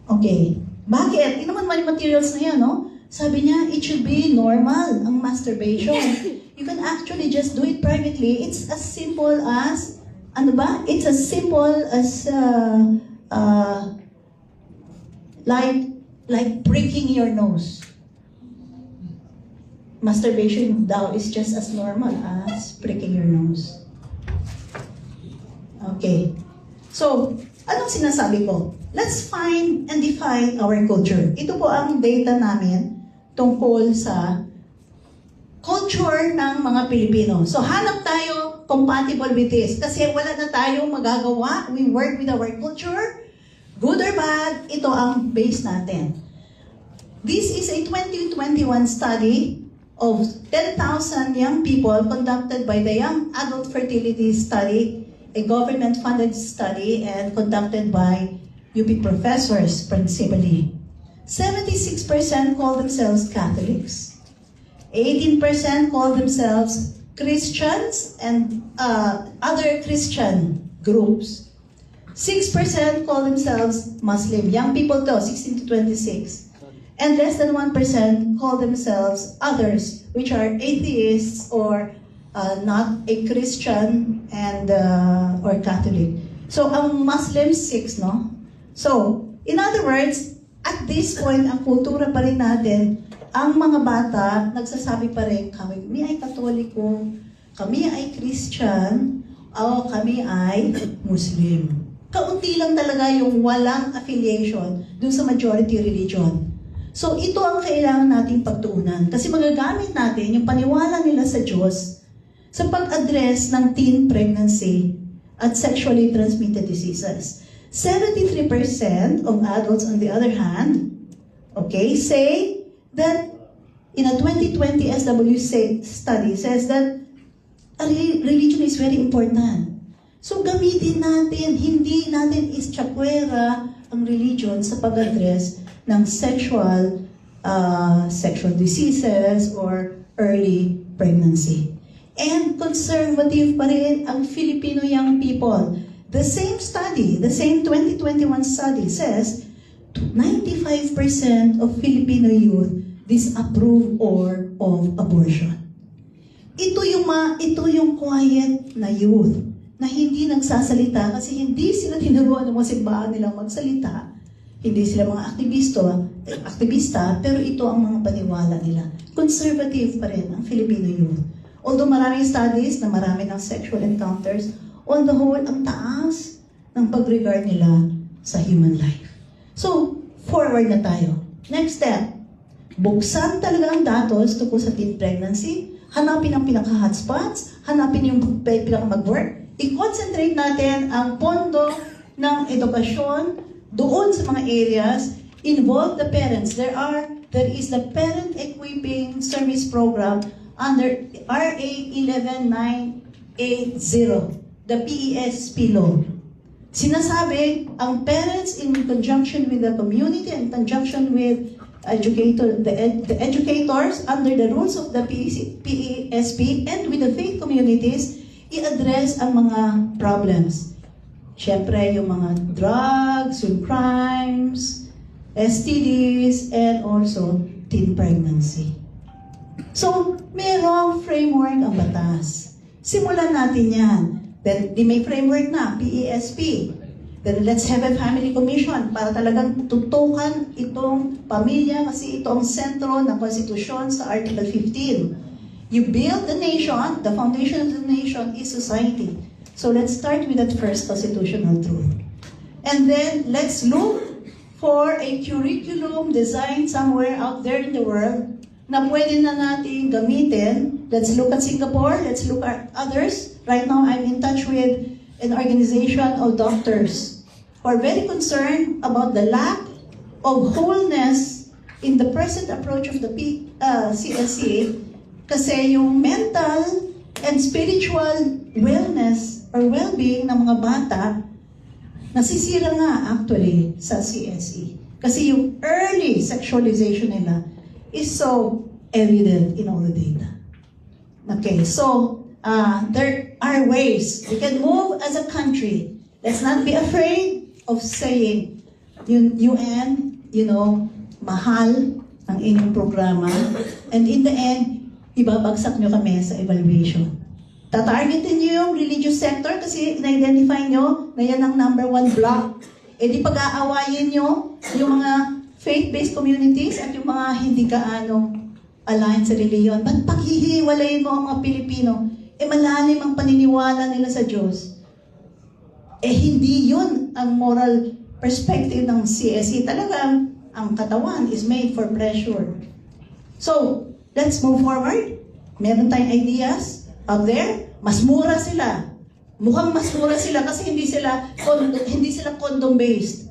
Okay. Bakit? Tingnan mo yung materials na yan, no? Sabi niya, it should be normal, ang masturbation. You can actually just do it privately. It's as simple as, It's as simple as, like breaking your nose. Masturbation daw is just as normal as breaking your nose. Okay. So, anong sinasabi ko? let's find and define our culture. Ito po ang data namin tungkol sa culture ng mga Pilipino. So hanap tayo compatible with this kasi wala na tayong magagawa. We work with our culture, good or bad, ito ang base natin. This is a 2021 study of 10,000 young people conducted by the Young Adult Fertility Study, a government-funded study and conducted by UP professors principally. 76% call themselves Catholics, 18% call themselves Christians and other Christian groups. 6% call themselves Muslim, young people to, 16 to 26. And less than 1% call themselves others, which are atheists or not a Christian and or Catholic. So ang Muslims 6, no? So, in other words, at this point, ang kultura pa rin natin, ang mga bata, nagsasabi pa rin, kami ay Katoliko, kami ay Christian, o kami ay Muslim. Kaunti lang talaga yung walang affiliation dun sa majority religion. So, ito ang kailangan nating pagtuunan. Kasi magagamit natin yung paniwala nila sa Diyos sa pag-address ng teen pregnancy at sexually transmitted diseases. 73% of adults, on the other hand, okay, say that in a 2020 SWC study says that religion is very important. So gamitin natin, hindi natin ischapwera ang religion sa pag-address ng sexual diseases or early pregnancy. And conservative pa rin ang Filipino young people. The same study, the same 2021 study says 95% of Filipino youth disapprove or of abortion. Ito yung quiet na youth na hindi nagsasalita kasi hindi sila tinuruan ng mga simbahan nilang magsalita. Hindi sila mga aktivista, pero ito ang mga paniwala nila. Conservative pa rin ang Filipino youth. Although maraming studies na marami ng sexual encounters, on the whole, ang taas ng pag-regard nila sa human life. So, forward na tayo. Next step, buksan talaga ang datos tungkol sa teen pregnancy, hanapin ang pinaka-hotspots, hanapin yung pinaka-mag-work, i-concentrate natin ang pondo ng edukasyon doon sa mga areas, involve the parents. There is the Parent Equipping Service Program under RA 11980, the PESP law. Sinasabi, ang parents in conjunction with the community and conjunction with the educators under the rules of the PESP and with the faith communities, i-address ang mga problems. Siyempre, yung mga drugs, yung crimes, STDs, and also teen pregnancy. So, merong framework ang batas. Simulan natin yan. Then, may framework na, PESP. Then, let's have a family commission para talagang tutukan itong pamilya kasi ito ang sentro ng konstitusyon sa Article 15. You build the nation, the foundation of the nation is society. So, let's start with that first constitutional truth. And then, let's look for a curriculum designed somewhere out there in the world na pwede na natin gamitin. Let's look at Singapore, let's look at others. Right now, I'm in touch with an organization of doctors who are very concerned about the lack of wholeness in the present approach of the CSE kasi yung mental and spiritual wellness or well-being ng mga bata nasisira nga actually sa CSE. Kasi yung early sexualization nila is so evident in all the data. Okay, so there are ways we can move as a country. Let's not be afraid of saying, UN, mahal ang inyong programa. And in the end, ibabagsak nyo kami sa evaluation. Tatargetin nyo yung religious sector kasi in-identify nyo na yan ang #1 block. E di pag-aawayin nyo yung mga faith-based communities at yung mga hindi gaano aligned sa reliyon. Ba't paghihiwalayin mo ang mga Pilipino? Malalim ang paniniwala nila sa Diyos. Hindi yun ang moral perspective ng CSE, talagang ang katawan is made for pressure. So, let's move forward. Meron tayong ideas out there. Mas mura sila. Mukhang mas mura sila kasi hindi sila condom-based.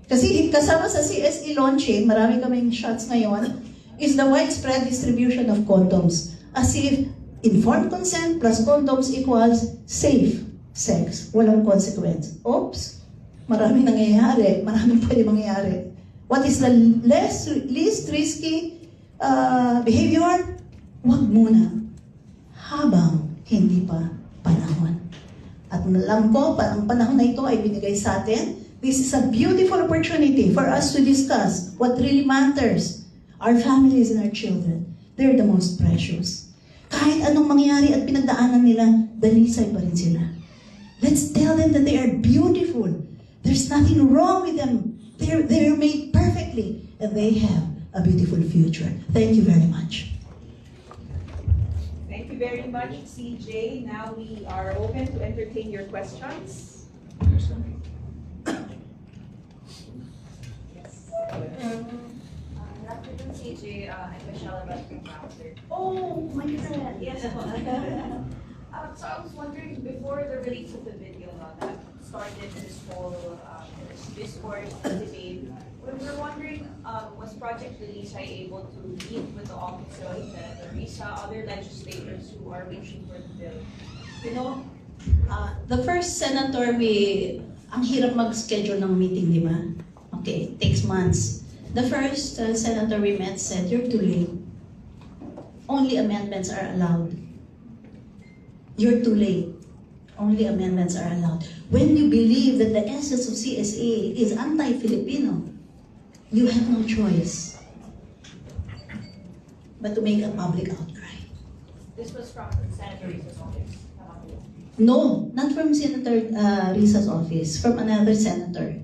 Kasi kasama sa CSE launching, marami kaming shots ngayon, is the widespread distribution of condoms. As if informed consent plus condoms equals safe sex. Walang consequence. Oops! Maraming nangyayari. Maraming pwede mangyayari. What is the least risky behavior? Huwag muna. Habang hindi pa panahon. At alam ko, ang panahon na ito ay binigay sa atin. This is a beautiful opportunity for us to discuss what really matters. Our families and our children. They're the most precious. Kahit anong mangyari at pinagdaanan nila, dalisay pa rin sila. Let's tell them that they are beautiful. There's nothing wrong with them. They're made perfectly. And they have a beautiful future. Thank you very much. Thank you very much, CJ. Now we are open to entertain your questions. Good afternoon, CJ. I'm Michelle about from Bouncer. Oh, my God. Yes po. So I was wondering, before the release of the video that started this whole discourse, debate, we were wondering, was Project Lisa able to meet with the Office of Senator Risa, other legislators who are waiting for the bill? You know, the first senator, ang hirap mag-schedule ng meeting, di ba? Okay, it takes months. The first senator we met said, you're too late. Only amendments are allowed. You're too late. Only amendments are allowed. When you believe that the essence of CSA is anti-Filipino, you have no choice but to make a public outcry. This was from Senator Risa's office. No, not from Senator Risa's office, from another senator.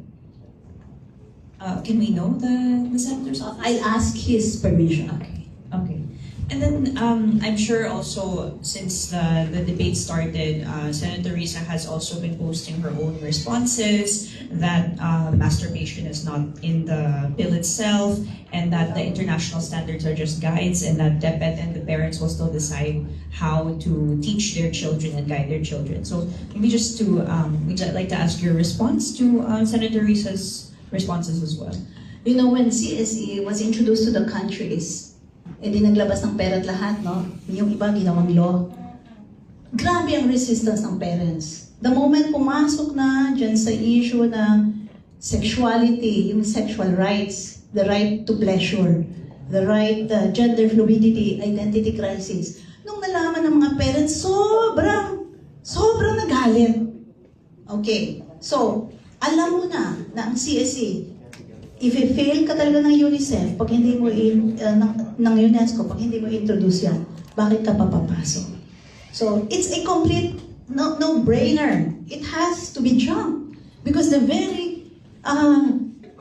Can we know the senator's office? I'll ask his permission. Okay. Okay. And then I'm sure also since the debate started, Senator Risa has also been posting her own responses that masturbation is not in the bill itself, and that the international standards are just guides, and that DepEd and the parents will still decide how to teach their children and guide their children. So maybe just to, we'd like to ask your response to Senator Risa's responses as well. You know, when CSE was introduced to the countries, di naglabas ng pera at lahat, no? Yung iba ginawang law. Grabe ang resistance ng parents. The moment pumasok na dyan sa issue ng sexuality, yung sexual rights, the right to pleasure, the right, gender fluidity, identity crisis, nung nalaman ng mga parents, sobrang nagalit. Okay, so, alam mo na ang CSE, if i-fail ka talaga ng UNICEF, pag hindi mo ng UNESCO, pag hindi mo introduce yan, bakit ka papapasok? So, it's a complete no-brainer. It has to be jumped. Because the very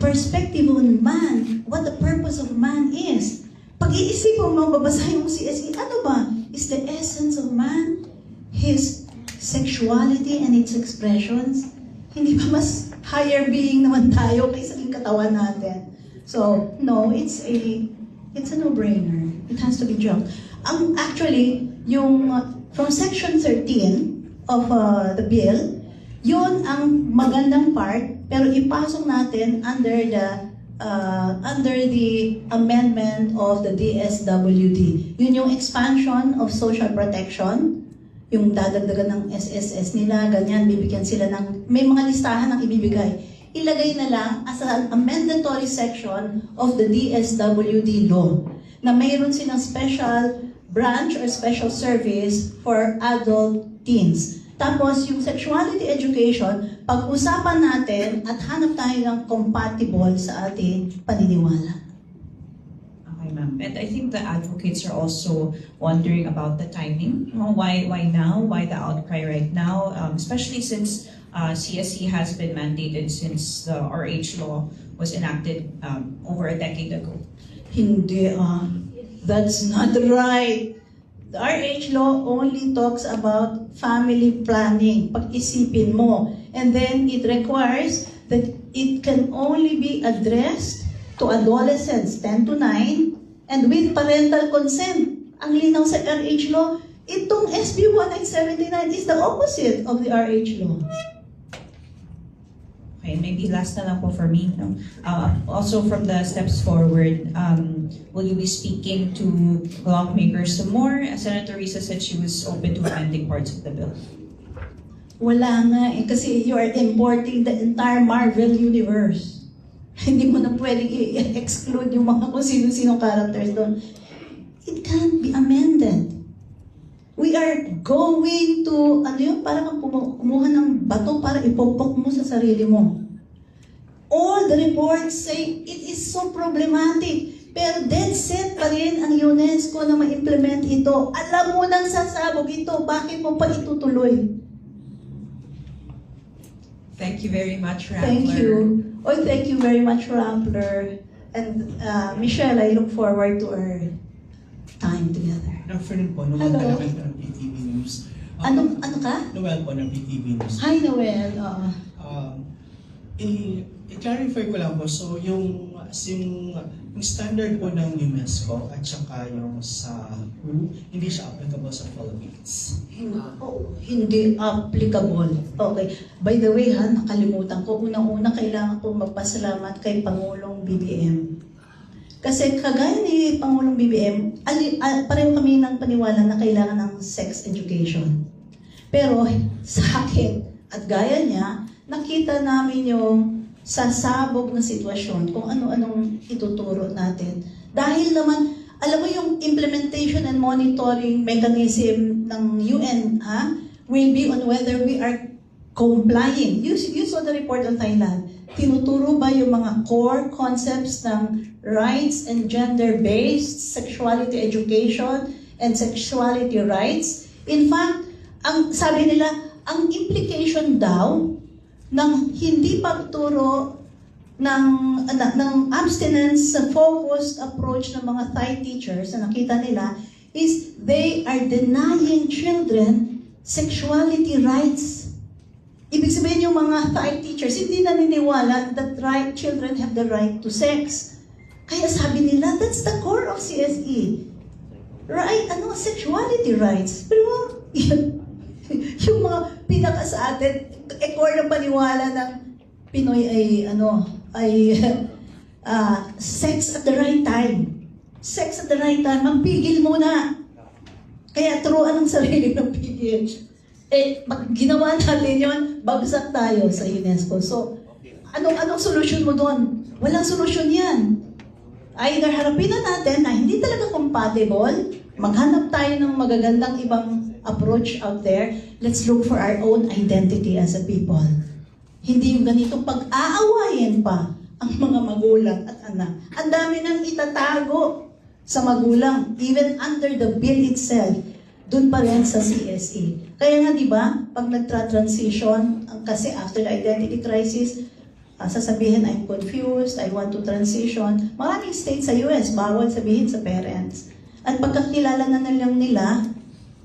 perspective on man, what the purpose of man is, pag-iisipan mo, babasahin mo CSE, ano ba is the essence of man? His sexuality and its expressions? Hindi ba mas higher being naman tayo kaysa yung katawan natin? So, no, it's a no-brainer. It has to be jumped. Actually, yung from Section 13 of the bill, yun ang magandang part, pero ipasok natin under the amendment of the DSWD. Yun yung expansion of social protection, yung dadagdagan ng SSS nila, ganyan, bibigyan sila ng, may mga listahan ng ibibigay. Ilagay na lang as a mandatory section of the DSWD law na mayroon silang special branch or special service for adult teens. Tapos yung sexuality education, pag-usapan natin at hanap tayo ng compatible sa ating paniniwala. Okay, ma'am. And I think the advocates are also wondering about the timing. Why now? Why the outcry right now? Especially since CSE has been mandated since the RH law was enacted over a decade ago. Hindi, that's not right. The RH law only talks about family planning, pag-isipin mo. And then it requires that it can only be addressed to adolescents 10 to 9 and with parental consent. Ang linaw sa RH law, itong SB 1979 is the opposite of the RH law. Okay, maybe last na lang po for me. No? Also from the steps forward, will you be speaking to lawmakers some more? Senator Risa said she was open to amending parts of the bill. Wala nga eh, kasi you are importing the entire Marvel universe. Hindi mo na pwedeng i-exclude yung mga kung sino-sino characters doon. It can't be amended. We are going to, parang kang kumuha ng bato para ipopok mo sa sarili mo. All the reports say it is so problematic. Pero dead set pa rin ang UNESCO na ma-implement ito. Alam mo nang sasabog ito, bakit mo pa itutuloy? Thank you very much, Rappler. Thank you. Oh, thank you very much, Rappler. And Michelle, I look forward to our time together. Good afternoon po, Noel Hello. Talakan ng PTV News. Ano ka? Noel po ng PTV News. Hi, Noel. I-clarify ko lang po, so yung standard po ng UNESCO at saka yung sa WHO, hindi siya applicable sa Philippines. Hindi applicable. Okay. By the way, nakalimutan ko. Unang-una, kailangan ko magpasalamat kay Pangulong BBM. Kasi kagaya ni Pangulong BBM, pareho kami ng paniwala na kailangan ng sex education. Pero sa akin, at gaya niya, nakita namin yung sasabog na sitwasyon kung ano-anong ituturo natin. Dahil naman, alam mo yung implementation and monitoring mechanism ng UN will be on whether we are complying. You saw the report on Thailand. Tinuturo ba yung mga core concepts ng rights and gender-based sexuality education and sexuality rights? In fact, sabi nila, ang implication daw ng hindi pagturo ng abstinence-focused approach ng mga Thai teachers na nakita nila is they are denying children sexuality rights. Ibig sabihin yung mga Thai teachers hindi naniniwala that children have the right to sex. Kaya sabi nila, that's the core of CSE. Right? Sexuality rights. Pero yung mga pinaka sa atin, core ng paniwala ng Pinoy ay sex at the right time. Sex at the right time. Magpigil muna. Kaya turuan ang sarili ng pigil. Pag ginawa natin yun, bagsak tayo sa UNESCO. So, anong solusyon mo doon? Walang solusyon yan. Either harapin na natin na hindi talaga compatible, maghanap tayo ng magagandang ibang approach out there. Let's look for our own identity as a people. Hindi yung ganito pag-aawayin pa ang mga magulang at anak. Ang dami nang itatago sa magulang, even under the bill itself, dun pa rin sa CSE. Kaya nga, di ba, pag nagtra-transition, kasi after the identity crisis, sasabihin, I'm confused, I want to transition. Maraming states sa US, bawal sabihin sa parents. At pagkakilala na lang nila,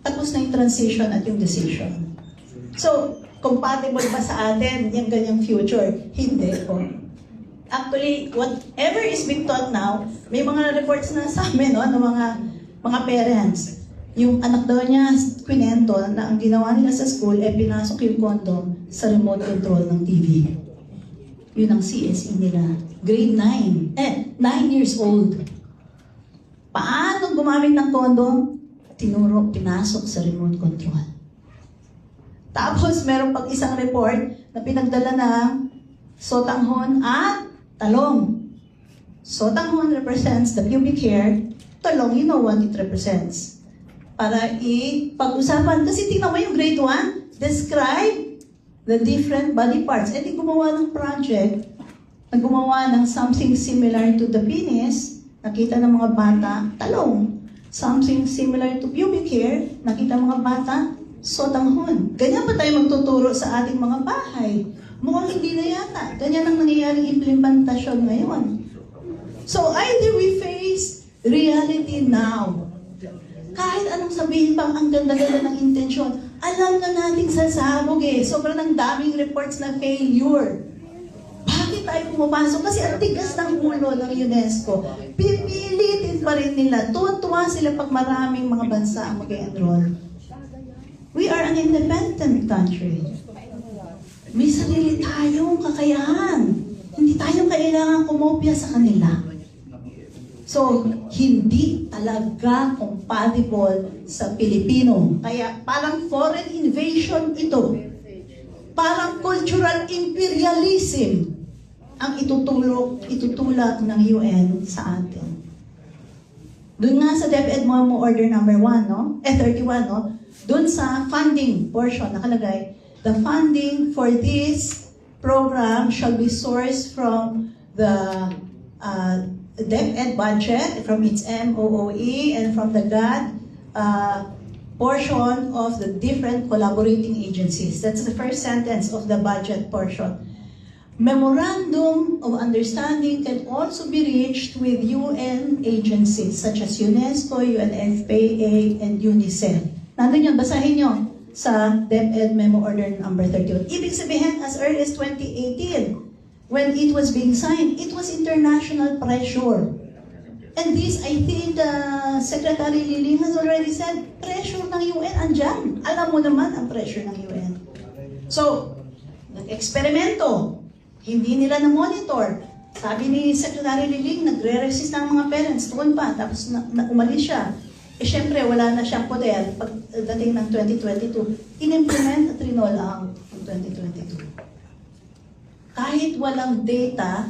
tapos na yung transition at yung decision. So, compatible ba sa atin yung ganyang future? Hindi po. Actually, whatever is being taught now, may mga reports na sa amin, ng mga parents. Yung anak daw niya, kwento na ang ginawa nila sa school, pinasok yung condom sa remote control ng TV. Yun ang CSE nila. Grade 9. 9 years old. Paano gumamit ng condom? Tinuro, pinasok sa remote control. Tapos, meron pang isang report na pinagdala ng sotanghon at talong. Sotanghon represents the pubic hair. Talong, you know what it represents. Para pag-usapan. Kasi tingnan mo yung grade 1, describe the different body parts. Di gumawa ng project na gumawa ng something similar to the penis, nakita ng mga bata, talong. Something similar to pubic hair, nakita ng mga bata, sotanghon. Ganyan ba tayo magtuturo sa ating mga bahay? Mukhang hindi na yata. Ganyan ang nangyayaring implementasyon ngayon. So either we face reality now. Kahit anong sabihin pang ang ganda-ganda ng intensyon, alam na nating sasabog Sobrang ng daming reports na failure. Bakit tayo pumapasok kasi ang tigas ng ulo ng UNESCO. Pipilitin pa rin nila. Tuwa sila pag maraming mga bansa ang mag-enroll. We are an independent country. May sarili tayong kakayahan. Hindi tayo kailangan kumopya sa kanila. So, hindi talaga compatible sa Pilipino. Kaya parang foreign invasion ito. Parang cultural imperialism ang itutulak ng UN sa atin. Doon nga sa DepEd Memo Order number 1, no? 31, no? Doon sa funding portion nakalagay, the funding for this program shall be sourced from the DepEd budget, from its MOOE, and from the GAD portion of the different collaborating agencies. That's the first sentence of the budget portion. Memorandum of understanding can also be reached with UN agencies such as UNESCO, UNFPA, and UNICEF. Nandun yun, basahin nyo sa DepEd Memo Order number 31. Ibig sabihin, as early as 2018, when it was being signed, it was international pressure. And this, I think, Secretary Liling has already said, pressure ng UN, andyan. Alam mo naman ang pressure ng UN. So, nag-eksperimento. Hindi nila na-monitor. Sabi ni Secretary Liling, nagre-resist ng mga parents. Doon pa, tapos umalis siya. Eh, syempre, wala na siyang poder pagdating ng 2022. In-implement at rinol ang 2022. Kahit walang data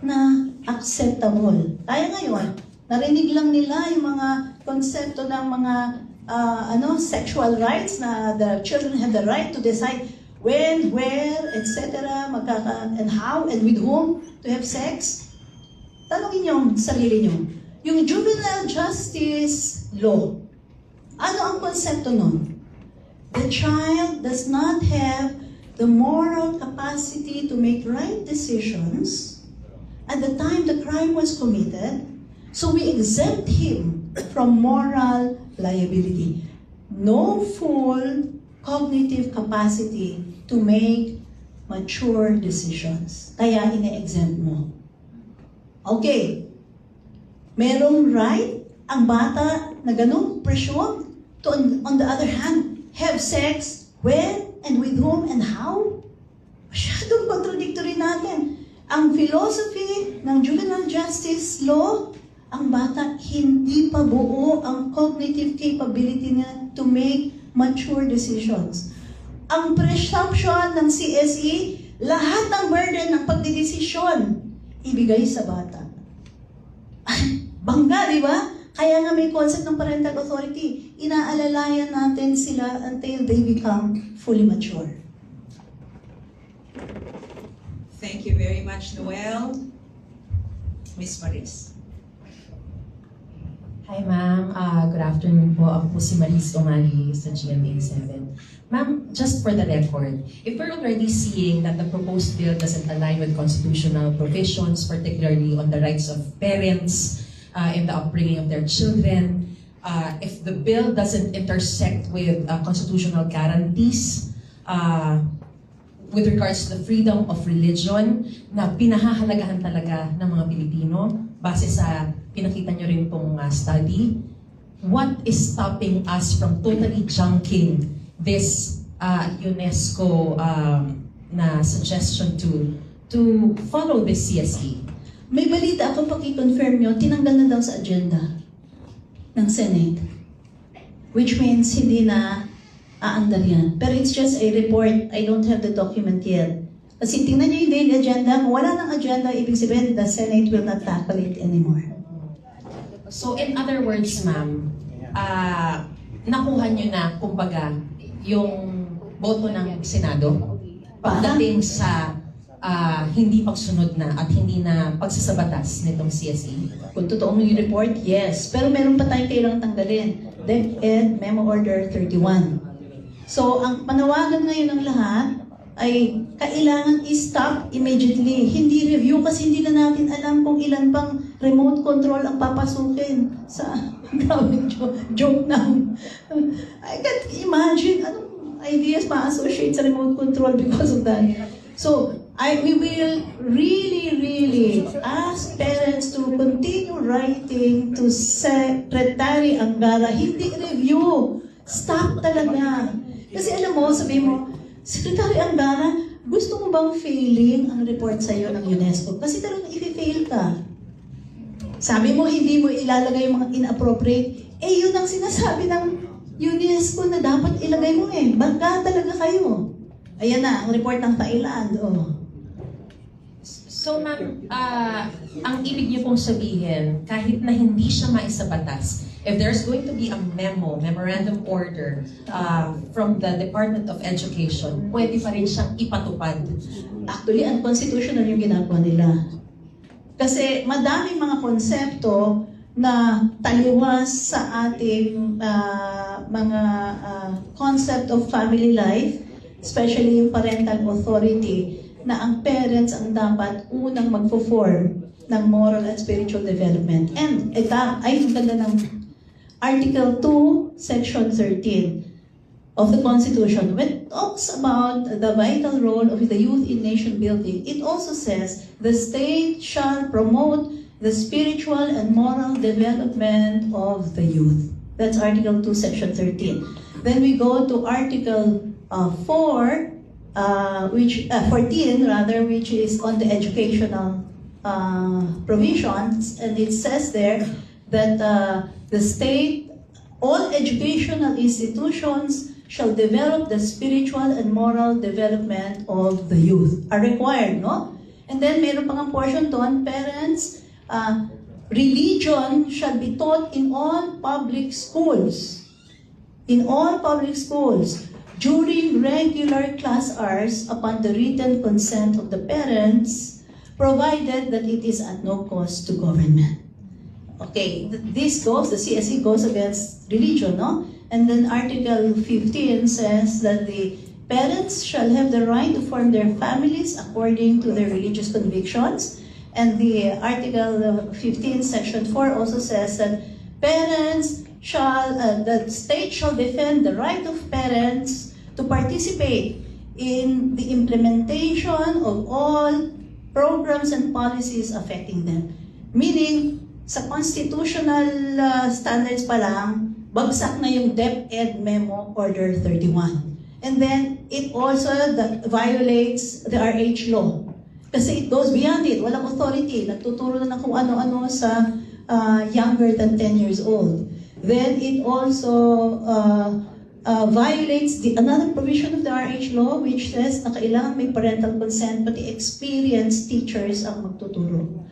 na acceptable. Kaya ngayon, narinig lang nila yung mga konsepto ng mga sexual rights na the children have the right to decide when, where, etc., and how, and with whom to have sex. Tanungin niyo ang sarili niyo. Yung juvenile justice law, ano ang konsepto nun? The child does not have the moral capacity to make right decisions at the time the crime was committed, so we exempt him from moral liability. No full cognitive capacity to make mature decisions. Kaya ine-exempt mo. Okay. Merong right ang bata na ganun, presumed, to on the other hand, have sex when and with whom and how? Masyadong contradictory natin. Ang philosophy ng juvenile justice law, ang bata hindi pa buo ang cognitive capability niya to make mature decisions. Ang presumption ng CSE, lahat ng burden ng pagdidesisyon, ibigay sa bata. Bangga, di ba? Kaya nga may concept ng parental authority. Inaalalayan natin sila until they become fully mature. Thank you very much, Noel. Ms. Maris. Hi ma'am, good afternoon po. Ako po si Maris Umali sa GMA 7. Ma'am, just for the record, if we're already seeing that the proposed bill doesn't align with constitutional provisions, particularly on the rights of parents in the upbringing of their children, if the bill doesn't intersect with constitutional guarantees with regards to the freedom of religion na pinahahalagahan talaga ng mga Pilipino base sa pinakita nyo rin pong study, what is stopping us from totally junking this UNESCO na suggestion to follow this CSE? May balita ako, paki-confirm nyo, tinanggal na daw sa agenda ng Senate. Which means hindi na aandar yan. Pero it's just a report. I don't have the document yet. Kasi tingnan nyo yung daily agenda. Kung wala ng agenda, ibig sabihin, the Senate will not tackle it anymore. So in other words, ma'am, nakuha nyo na, kumbaga, yung boto ng Senado pagdating sa hindi pagsunod na at hindi na pagsasabatas nitong CSE? Kung totoong yung report, yes. Pero meron pa tayong kailangang tanggalin. DepEd Memo Order 31. So, ang panawagan ngayon ng lahat ay kailangan i-stop immediately. Hindi review kasi hindi na natin alam kung ilan pang remote control ang papasukin sa gawin joke na. I can't imagine anong ideas ma-associate sa remote control because of that. So, we will really ask parents to continue writing to Secretary Angara. Hindi review. Stop talaga. Kasi alam mo, sabi mo, Secretary Angara, gusto mo bang failing ang report sa'yo ng UNESCO? Kasi talagang i-fail ka. Sabi mo, hindi mo ilalagay yung mga inappropriate. Eh, yun ang sinasabi ng UNESCO na dapat ilagay mo eh. Bangga talaga kayo. Ayan na, ang report ng Thailand. Oh. So ma'am, ang ibig niyo pong sabihin, kahit na hindi siya maisabatas, if there's going to be a memorandum order from the Department of Education, pwede pa rin siyang ipatupad. Actually, unconstitutional yung ginagawa nila. Kasi madaming mga konsepto na taliwas sa ating mga concept of family life, especially yung parental authority, na ang parents ang dapat unang magpo-form ng moral and spiritual development. And ito ay ang ganda ng Article 2, Section 13 of the Constitution, when it talks about the vital role of the youth in nation building. It also says, the state shall promote the spiritual and moral development of the youth. That's Article 2, Section 13. Then we go to Article 14 rather, which is on the educational provisions, and it says there that the state, all educational institutions shall develop the spiritual and moral development of the youth. Are required, no? And then meron pang portion doon, parents, religion shall be taught in all public schools. In all public schools, during regular class hours upon the written consent of the parents, provided that it is at no cost to government. Okay, this goes, the CSE goes against religion, no? And then Article 15 says that the parents shall have the right to form their families according to their religious convictions. And the Article 15, Section 4 also says that parents shall, the state shall defend the right of parents to participate in the implementation of all programs and policies affecting them. Meaning, sa constitutional standards pa lang, bagsak na yung DepEd Memo Order 31. And then, it also violates the RH law. Kasi it goes beyond it. Walang authority. Nagtuturo na ng kung ano-ano sa younger than 10 years old. Then it also violates another provision of the RH law, which says na kailangan may parental consent, pati experienced teachers ang magtuturo.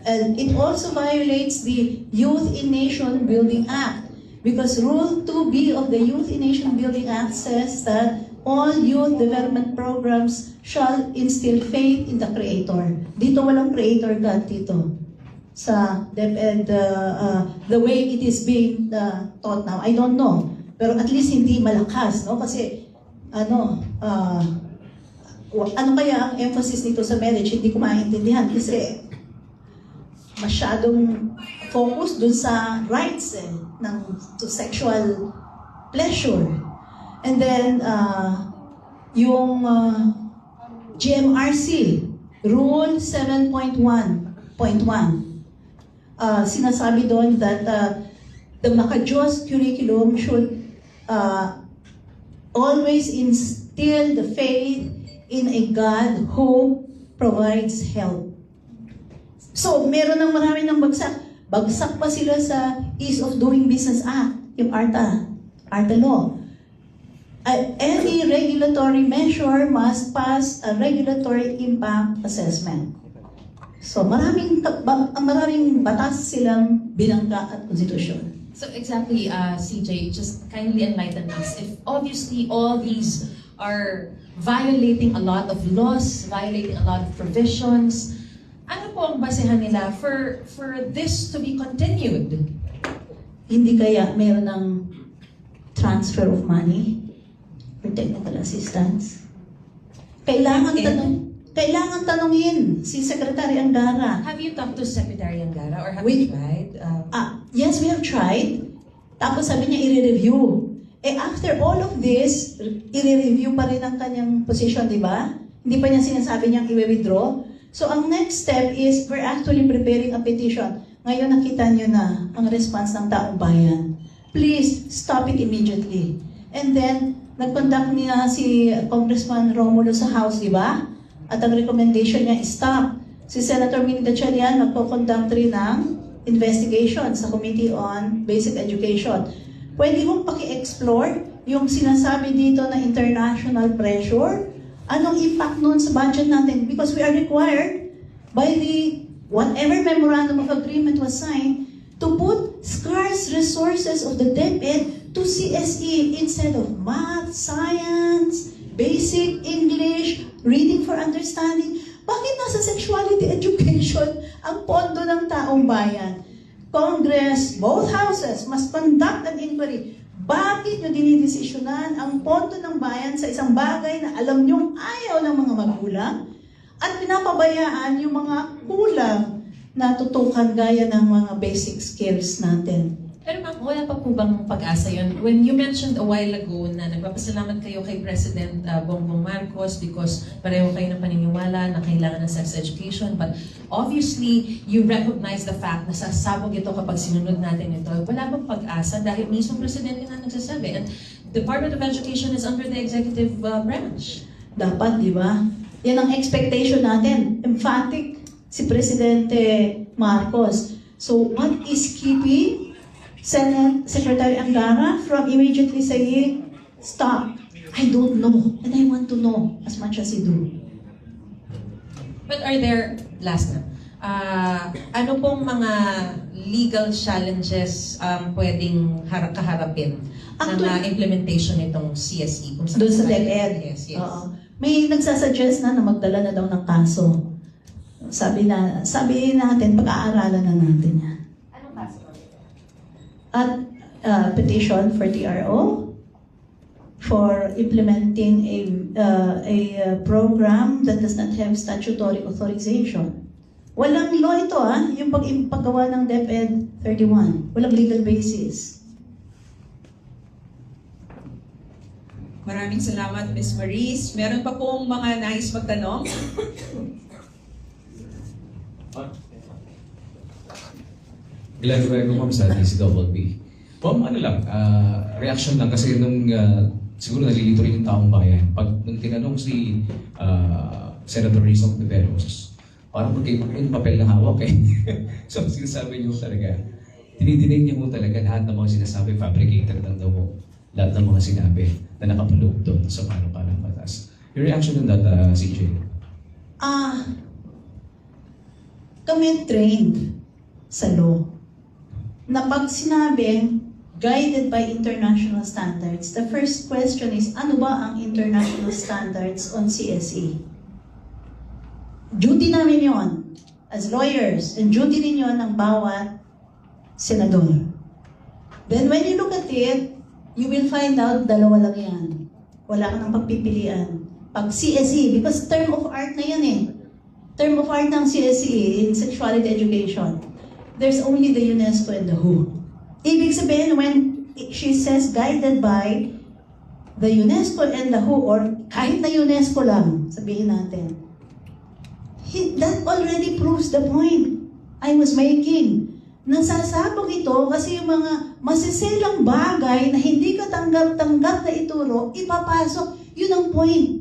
And it also violates the Youth in Nation Building Act, because Rule 2B of the Youth in Nation Building Act says that all youth development programs shall instill faith in the Creator. Dito walang Creator God dito. Sa DepEd, the way it is being taught now, I don't know. Pero at least hindi malakas, no? Kasi, ano kaya ang emphasis nito sa marriage? Hindi ko maintindihan kasi masyadong focus dun sa rights to sexual pleasure. And then, yung GMRC, Rule 7.1.1, sinasabi doon that the Maka-Diyos curriculum should always instill the faith in a God who provides help. So, meron ng marami ng bagsak. Bagsak pa sila sa Ease of Doing Business Act, yung ARTA law. Any regulatory measure must pass a regulatory impact assessment. So, maraming batas silang binangga at konstitusyon. So exactly, CJ, just kindly enlighten us. If obviously all these are violating a lot of laws, violating a lot of provisions, ano po ang basehan nila for this to be continued? Hindi kaya meron ng transfer of money for technical assistance? Kailangan tanungin si Secretary Angara. Have you talked to Secretary Angara or have We- you tried? Yes, we have tried. Tapos sabi niya i-review. After all of this, i-review pa rin ang kanyang position, di ba? Hindi pa niya sinasabi niyang i-withdraw. So ang next step is we're actually preparing a petition. Ngayon nakita niyo na ang response ng taong bayan. Please stop it immediately. And then nag-conduct niya si Congressman Romulo sa House, di ba? At ang recommendation niya is stop. Si Senator Minnie Gatchalian magpo-conduct rin ng investigation sa Committee on Basic Education. Pwede mong paki-explore yung sinasabi dito na international pressure. Anong impact nun sa budget natin? Because we are required by the whatever memorandum of agreement was signed to put scarce resources of the DepEd to CSE instead of math, science, basic English, reading for understanding. Bakit nasa sexuality education ang pondo ng taong bayan? Congress, both houses must conduct an inquiry. Bakit nyo dinidesisyonan ang pondo ng bayan sa isang bagay na alam nyong ayaw ng mga magulang at pinapabayaan yung mga kulang na tutukan gaya ng mga basic skills natin? Pero ma'am, wala pa po bang pag-asa yun? When you mentioned a while ago na nagpapasalamat kayo kay President Bongbong Marcos because pareho kayo ng paniniwala na kailangan ng sex education, but obviously, you recognize the fact na sasabog ito kapag sinunod natin ito. Wala bang pag-asa dahil mismo Presidente na nagsasabi? And Department of Education is under the executive branch. Dapat, di ba? Yan ang expectation natin. Emphatic si Presidente Marcos. So, what is keeping Senate Secretary Angara from immediately saying, stop, I don't know, and I want to know as much as you do? But are there, last na, ano pong mga legal challenges pwedeng kaharapin ng implementation nitong CSE? Kung Doon sa DepEd. Yes, yes. Oo. May nagsasuggest na magdala na daw ng kaso. Sabi natin, pag-aaralan na natin yan. Anong kaso? At petition for TRO for implementing a program that does not have statutory authorization. Walang law ito yung paggawa ng DepEd 31. Walang legal basis. Maraming salamat, Ms. Maris. Meron pa pong mga nais magtanong? Glenn Ruego, ma'am, sa DCWB. Ma'am, ano lang, reaction lang kasi nung siguro nalilito rin yung taong bayan. Nung tinanong si Senator Rizal Tiveros, parang yung papel na hawak eh. So sinasabi niyo talaga, dinidinig niya mo talaga lahat ng mga sinasabi, fabricated lang daw mo. Lahat ng mga sinabi na nakapaloob doon sa panukalang batas. Your reaction on that, CJ? Kami trained sa law na pag sinabing guided by international standards, the first question is, ano ba ang international standards on CSE? Duty namin yon as lawyers, and duty rin yon ng bawat senador. Then when you look at it, you will find out dalawa lang yan. Wala ka ng pagpipilian. Pag CSE, because term of art na yan eh. Term of art ng CSE in sexuality education. There's only the UNESCO and the WHO. Ibig sabihin, when she says guided by the UNESCO and the WHO, or kahit na UNESCO lang, sabihin natin, that already proves the point I was making. Nasasabog ito kasi yung mga masiselang bagay na hindi ka tanggap-tanggap na ituro, ipapasok. Yun ang point.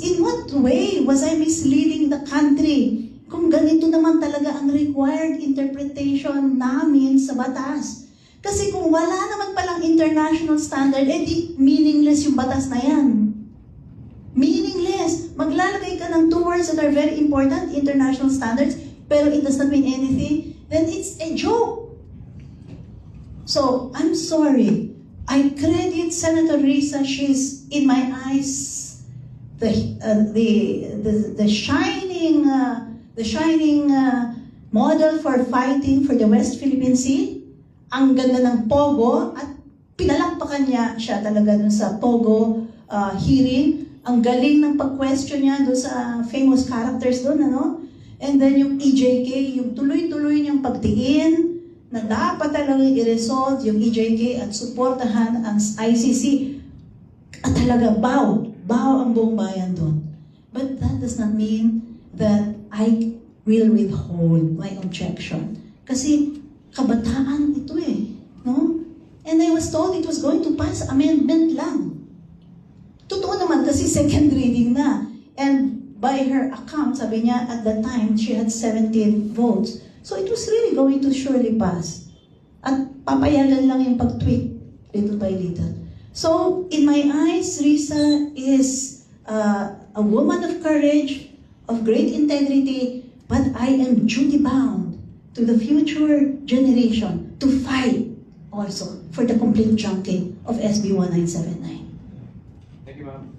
In what way was I misleading the country? Kung ganito naman talaga ang required interpretation namin sa batas. Kasi kung wala naman palang international standard, edi meaningless yung batas na yan. Meaningless. Maglalagay ka ng two words that are very important, international standards, pero it does not mean anything, then it's a joke. So, I'm sorry. I credit Senator Risa. She's, in my eyes, the shining model for fighting for the West Philippine Sea. Ang ganda ng Pogo, at pinalakpakan niya siya talaga dun sa Pogo hearing. Ang galing ng pag-question niya dun sa famous characters dun, ano? And then yung EJK, yung tuloy-tuloy niyang pagtiin na dapat talagang i-resolve yung EJK at suportahan ang ICC. At talaga, Baho ang buong bayan doon. But that does not mean that I will withhold my objection. Kasi kabataan ito eh. No? And I was told it was going to pass amendment lang. Totoo naman kasi second reading na. And by her account, sabi niya at that time, she had 17 votes. So it was really going to surely pass. At papayagan lang yung pag-tweak little by little. So, in my eyes, Risa is a woman of courage, of great integrity, but I am duty-bound to the future generation to fight also for the complete junking of SB 1979. Thank you, ma'am.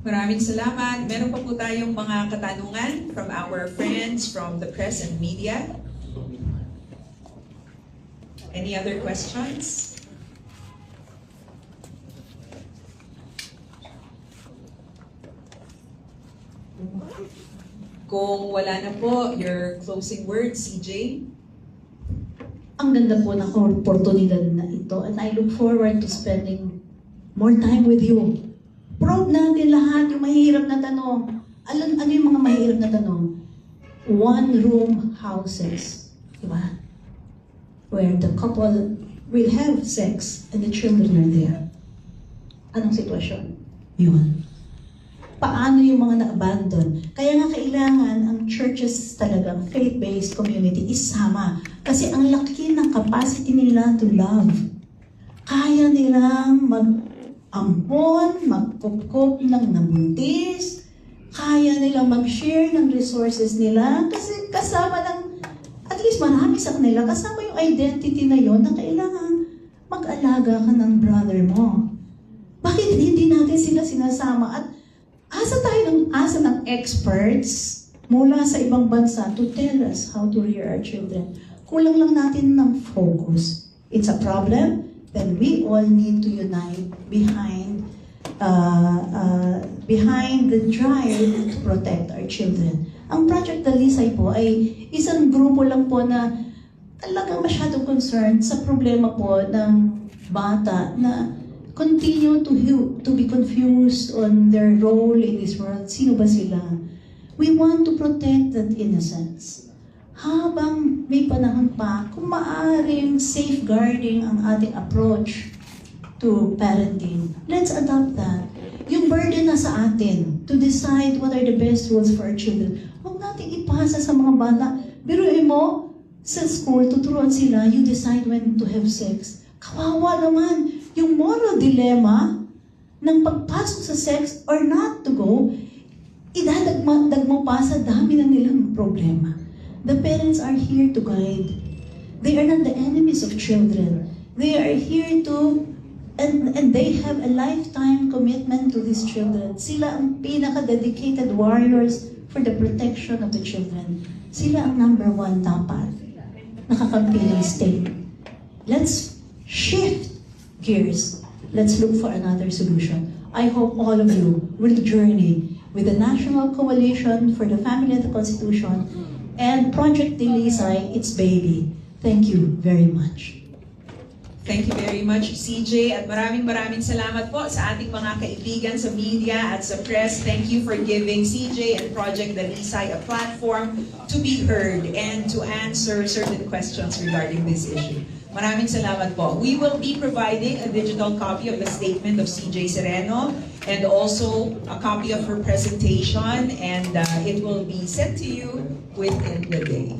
Maraming salamat. Meron pa po tayong mga katanungan from our friends from the press and media. Any other questions? Kung wala na po, your closing words, CJ? Ang ganda po ng oportunidad na ito and I look forward to spending more time with you. Probe natin lahat yung mahirap na tanong. Ano yung mga mahirap na tanong? One-room houses. Diba? Where the couple will have sex and the children are there. Anong sitwasyon? Yun. Paano yung mga na-abandon? Kaya nga kailangan ang churches talagang faith-based community isama. Kasi ang laki ng capacity nila to love. Kaya nilang mag-ampon, magkupkup ng nabuntis, kaya nilang mag-share ng resources nila kasi kasama ng, at least marami sa kanila, kasama yung identity na yon na kailangan mag-alaga ka ng brother mo. Bakit hindi natin sila sinasama? At asa ng experts mula sa ibang bansa to tell us how to rear our children. Kulang lang natin ng focus. It's a problem, then we all need to unite behind the drive to protect our children. Ang Project Dalisay po ay isang grupo lang po na talagang masyadong concerned sa problema po ng bata na continue to be confused on their role in this world. Sino ba sila? We want to protect that innocence. Habang may panahon pa, kung maaaring safeguarding ang ating approach to parenting, let's adopt that. Yung burden na sa atin to decide what are the best rules for our children. Huwag natin ipasa sa mga bata. Biruin mo, sa school, tuturuan sila, you decide when to have sex. Kawawa naman. Yung moral dilemma ng pagpasok sa sex or not to go, idadagdag mo pa sa dami na nilang problema. The parents are here to guide. They are not the enemies of children. They are here to, and they have a lifetime commitment to these children. Sila ang pinaka-dedicated warriors for the protection of the children. Sila ang number one dapat nakakampi ng state. Let's shift gears. Let's look for another solution. I hope all of you will journey with the National Coalition for the Family and the Constitution and Project Dalisay, its baby. Thank you very much. Thank you very much, CJ. At maraming salamat po sa ating mga kaibigan sa media at sa press. Thank you for giving CJ and Project Dalisay a platform to be heard and to answer certain questions regarding this issue. Maraming salamat po. We will be providing a digital copy of the statement of CJ Sereno and also a copy of her presentation, and it will be sent to you within the day.